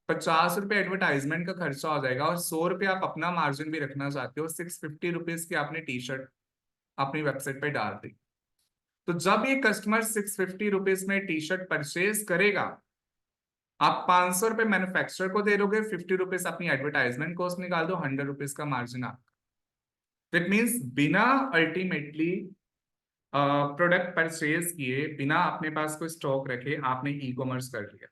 50 रुपए एडवर्टाइजमेंट का खर्चा हो जाएगा, और 100 रुपए आप अपना मार्जिन भी रखना चाहते हो, 650 रुपीज की आपने टी शर्ट अपनी वेबसाइट पे डाल दी। तो जब ये कस्टमर 650 रुपीज में टी शर्ट परचेज करेगा, आप 500 रुपए मैन्युफैक्चरर को दे दोगे, 50 रुपीज अपनी एडवर्टाइजमेंट कॉस्ट निकाल दो, 100 रुपीज का मार्जिन आपका। इट मीन्स बिना अल्टीमेटली प्रोडक्ट परचेज किए, बिना अपने पास कोई स्टॉक रखे, आपने ई कॉमर्स कर लिया।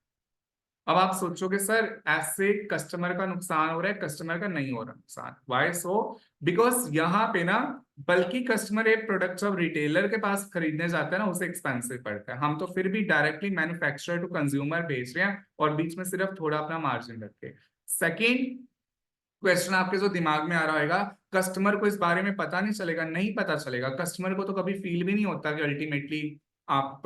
अब आप सोचोगे सर ऐसे कस्टमर का नुकसान हो रहा है, कस्टमर का नहीं हो रहा नुकसान, वाई सो? बिकॉज यहाँ पे ना, बल्कि कस्टमर एक प्रोडक्ट जब रिटेलर के पास खरीदने जाता है ना, उसे एक्सपेंसिव पड़ता है। हम तो फिर भी डायरेक्टली मैन्युफैक्चरर टू कंज्यूमर बेच रहे हैं और बीच में सिर्फ थोड़ा अपना मार्जिन रख के। सेकेंड, क्वेश्चन आपके जो दिमाग में आ रहा होगा, कस्टमर को इस बारे में पता नहीं चलेगा, नहीं पता चलेगा। कस्टमर को तो कभी फील भी नहीं होता कि अल्टीमेटली आप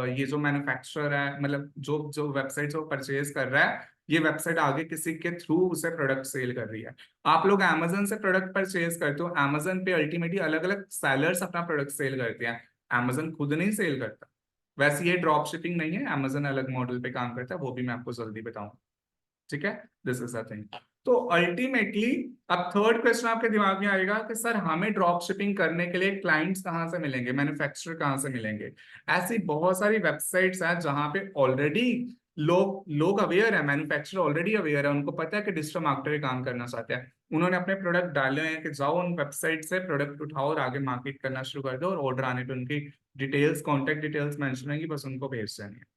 ये जो मैन्युफैक्चरर है, मतलब जो जो वेबसाइट से वो परचेज कर रहा है, ये वेबसाइट आगे किसी के थ्रू उसे प्रोडक्ट सेल कर रही है। आप लोग अमेजन से प्रोडक्ट परचेज करते हो, अमेजन पे अल्टीमेटली अलग अलग सेलर्स अपना प्रोडक्ट सेल करते हैं, अमेजन खुद नहीं सेल करता। वैसे ये ड्रॉप शिपिंग नहीं है, अमेजन अलग मॉडल पे काम करता है, वो भी मैं आपको जल्दी बताऊंगा। ठीक है, दिस इज अ थिंग। तो अल्टीमेटली अब थर्ड क्वेश्चन आपके दिमाग में आएगा कि सर हमें ड्रॉप शिपिंग करने के लिए क्लाइंट्स कहाँ से मिलेंगे, मैन्युफैक्चरर कहाँ से मिलेंगे। ऐसी बहुत सारी वेबसाइट्स हैं जहां पे ऑलरेडी लोग अवेयर है, मैन्युफैक्चरर ऑलरेडी अवेयर है, उनको पता है कि डिजिटल मार्केटर काम करना चाहते हैं, उन्होंने अपने प्रोडक्ट डाले हैं कि जाओ उन वेबसाइट से प्रोडक्ट उठाओ और आगे मार्केट करना शुरू कर दो, और ऑर्डर आने पे उनकी डिटेल्स, कॉन्टेक्ट डिटेल्स मेंशन रहेंगी, बस उनको भेज देनी है।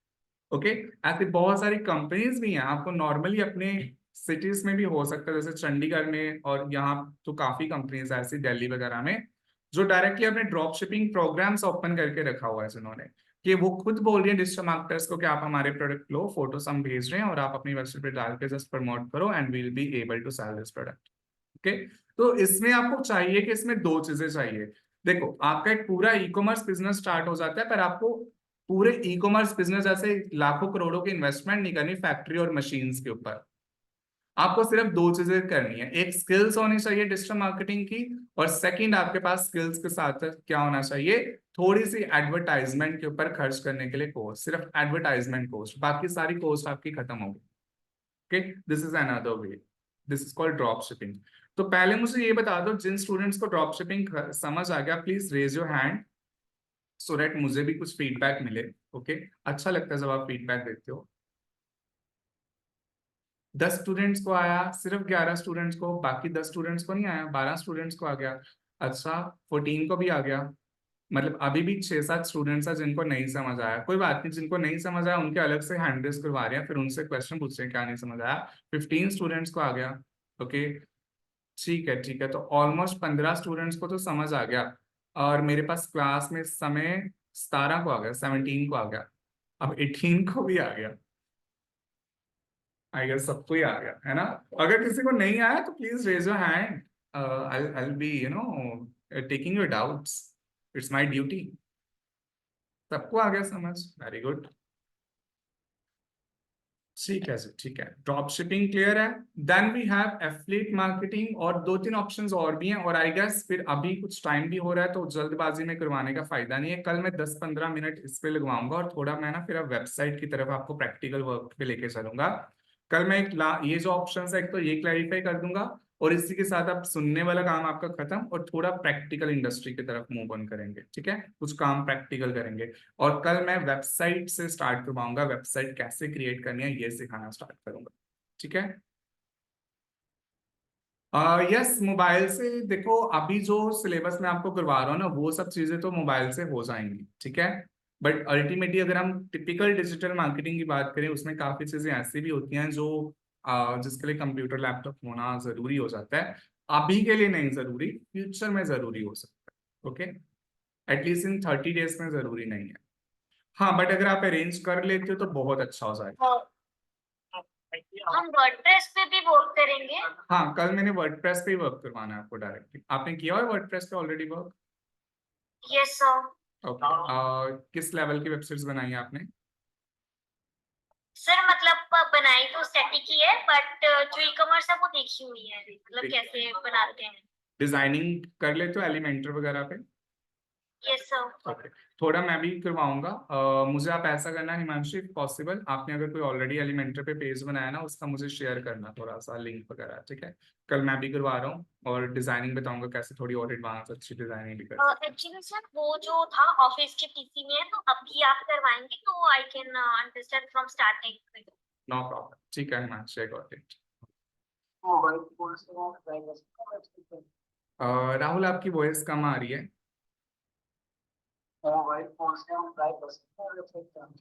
ओके, ऐसी बहुत सारी कंपनीज भी हैं, आपको नॉर्मली अपने सिटीज में भी हो सकता है, जैसे चंडीगढ़ में, और यहाँ तो काफी कंपनीज ऐसी दिल्ली वगैरह में, जो डायरेक्टली अपने ड्रॉप शिपिंग प्रोग्राम्स ओपन करके रखा हुआ है जिन्होंने, कि वो खुद बोल रही है डिजिटल मार्केटर्स को कि आप हमारे प्रोडक्ट लो, फोटोस हम भेज रहे हैं और आप अपनी वेबसाइट पे डाल के जस्ट प्रमोट करो and we will be able to sell this product. Okay, तो इसमें आपको चाहिए कि इसमें दो चीजें चाहिए। देखो, आपका एक पूरा ई कॉमर्स बिजनेस स्टार्ट हो जाता है, पर आपको पूरे ई कॉमर्स बिजनेस जैसे लाखों करोड़ों की इन्वेस्टमेंट नहीं करनी फैक्ट्री और मशीन्स के ऊपर। आपको सिर्फ दो चीजें करनी है, एक स्किल्स होनी चाहिए डिजिटल मार्केटिंग की, और सेकंड आपके पास स्किल्स के साथ क्या होना चाहिए, थोड़ी सी एडवर्टाइजमेंट के ऊपर खर्च करने के लिए कोस्ट, सिर्फ एडवर्टाइजमेंट कोस्ट, बाकी सारी कोस्ट आपकी खत्म होगी। Okay, this is another way, this is called drop shipping. तो पहले मुझे ये बता दो, जिन स्टूडेंट्स को ड्रॉप शिपिंग समझ आ गया, please raise your hand so that मुझे भी कुछ फीडबैक मिले। ओके, अच्छा लगता है जब आप फीडबैक देते हो। 10 स्टूडेंट्स को आया, सिर्फ 11 स्टूडेंट्स को, बाकी 10 स्टूडेंट्स को नहीं आया, 12 स्टूडेंट्स को आ गया। अच्छा, 14 को भी आ गया, मतलब अभी भी 6-7 स्टूडेंट्स हैं जिनको नहीं समझ आया। कोई बात नहीं, जिनको नहीं समझ आया उनके अलग से हैंड रेज करवा रहे हैं, फिर उनसे क्वेश्चन पूछ रहे हैं क्या नहीं समझ आया। 15 स्टूडेंट्स को आ गया। ओके, ठीक है, ठीक है, तो ऑलमोस्ट 15 स्टूडेंट्स को तो समझ आ गया, और मेरे पास क्लास में इस समय 17 को आ गया, 17 को आ गया, अब 18 को भी आ गया। आई गेस सबको ही आ गया है ना। अगर किसी को नहीं आया तो please raise your hand, I be taking your doubts, it's my duty. सबको आ गया समझ, वेरी गुड। ठीक है जी, ठीक है, ड्रॉप शिपिंग क्लियर है। Then we have affiliate marketing, और 2-3 ऑप्शंस और भी हैं, और आई गेस फिर अभी कुछ टाइम भी हो रहा है तो जल्दबाजी में करवाने का फायदा नहीं है। कल मैं 10-15 मिनट इस पे लगवाऊंगा, और थोड़ा मैं ना फिर अब वेबसाइट की तरफ आपको प्रैक्टिकल वर्क पे लेके चलूंगा। कल मैं ये जो ऑप्शन है एक तो ये क्लैरिफाई कर दूंगा, और इसी के साथ आप सुनने वाला काम आपका खत्म, और थोड़ा प्रैक्टिकल इंडस्ट्री की तरफ मूव ऑन करेंगे। ठीक है, कुछ काम प्रैक्टिकल करेंगे, और कल मैं वेबसाइट से स्टार्ट करवाऊंगा, वेबसाइट कैसे क्रिएट करनी है ये सिखाना स्टार्ट करूंगा। ठीक है, यस, मोबाइल से देखो, अभी जो सिलेबस में आपको करवा रहा हूँ ना, वो सब चीजें तो मोबाइल से हो जाएंगी। ठीक है, बट अल्टीमेटली अगर हम टिपिकल डिजिटल मार्केटिंग की बात करें, उसमें काफी चीजें ऐसी भी होती हैं जो जिसके लिए कंप्यूटर लैपटॉप होना जरूरी हो जाता है। अभी के लिए नहीं जरूरी, फ्यूचर में जरूरी हो सकता है। ओके, एटलीस्ट इन 30 डेज में जरूरी नहीं है। हाँ, बट अगर आप अरेंज कर लेते हो तो बहुत अच्छा हो जाएगा। हम वर्डप्रेस पे भी वर्क करेंगे। हाँ, कल मैंने वर्डप्रेस पे ही वर्क करवाना है आपको डायरेक्टली। आपने किया हुआ है वर्डप्रेस पे already work? Yes sir. Okay, किस लेवल की वेबसाइट्स बनाई है आपने? सर मतलब बनाई तो स्टैटिक ही है, बट जो ई कॉमर्स है वो देखी हुई है, मतलब कैसे बनाते हैं। डिजाइनिंग कर लेते हो एलिमेंटर वगैरह पे? Yes sir. ओके, थोड़ा मैं भी करवाऊंगा। मुझे आप ऐसा करना हिमांशु, पॉसिबल आपने अगर कोई ऑलरेडी एलिमेंटर पे पेज बनाया ना, उसका मुझे शेयर करना थोड़ा सा लिंक वगैरह। ठीक है, कल मैं भी करवा रहा हूँ, और डिजाइनिंग बताऊंगा कैसे थोड़ी और एडवांस अच्छी डिजाइनिंग भी कर। एक्चुअली सर वो जो था ऑफिस के पीसी में है, तो अभी आप करवाएंगे तो I can understand from starting. No problem, ठीक है हिमांशु, गॉट इट। राहुल, आपकी वॉइस कम आ रही है।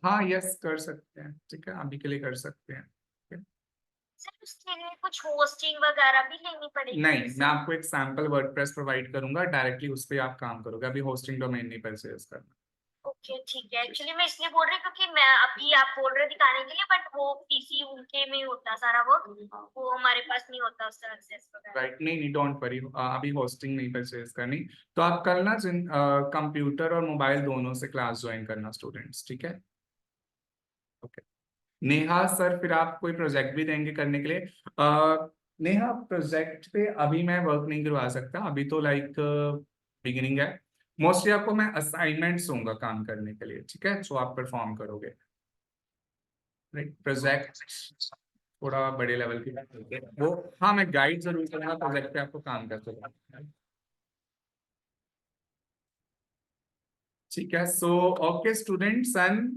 हाँ, यस, कर सकते हैं, ठीक है, अभी के लिए कर सकते हैं। सर उसके लिए कुछ होस्टिंग वगैरह भी लेनी पड़ेगी? नहीं, मैं आपको एक सैंपल वर्डप्रेस प्रोवाइड करूंगा, डायरेक्टली उस पर आप काम करोगे, अभी होस्टिंग डोमेन नहीं परचेज करना। ओके ठीक है, एक्चुअली मैं इसलिए बोल रही हूँ क्योंकि मैं अभी आप बोल रहे थे दिखाने के लिए, बट वो पीसी उनके में ही होता सारा वर्क, वो हमारे पास नहीं होता उसका एक्सेस वगैरह। राइट, नहीं नहीं, डोंट वरी, अभी होस्टिंग नहीं परचेज करनी। तो आप कल ना कंप्यूटर और मोबाइल दोनों से क्लास ज्वाइन करना स्टूडेंट्स, ठीक है? ओके। नेहा सर, फिर आप कोई प्रोजेक्ट भी देंगे करने के लिए? नेहा, प्रोजेक्ट पे अभी मैं वर्क नहीं करवा सकता, अभी तो लाइक बिगिनिंग है। मोस्टली आपको मैं असाइनमेंट्स दूंगा काम करने के लिए, ठीक है, जो आप परफॉर्म करोगे। प्रोजेक्ट थोड़ा बड़े लेवल की बात होती है वो। हाँ, मैं गाइड जरूर करूंगा प्रोजेक्ट पे, आपको काम करते हुए। ठीक है, so okay students, and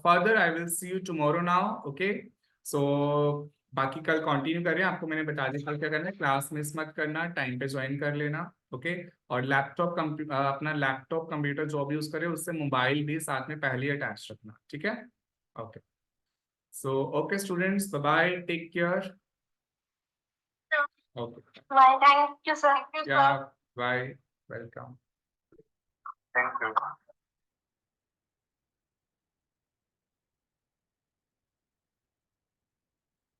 further I will see you tomorrow now, okay? So बाकी कल कंटिन्यू करें, आपको मैंने बता दिया कल क्या करना है, क्लास मिस मत करना, टाइम पे ज्वाइन कर लेना, ओके? और अपना लैपटॉप कंप्यूटर जो भी यूज करे उससे मोबाइल भी साथ में पहले अटैच रखना, ठीक है? Okay, so okay students, bye bye, take care. Okay, bye, thank you sir. Yeah bye, welcome. Thank you.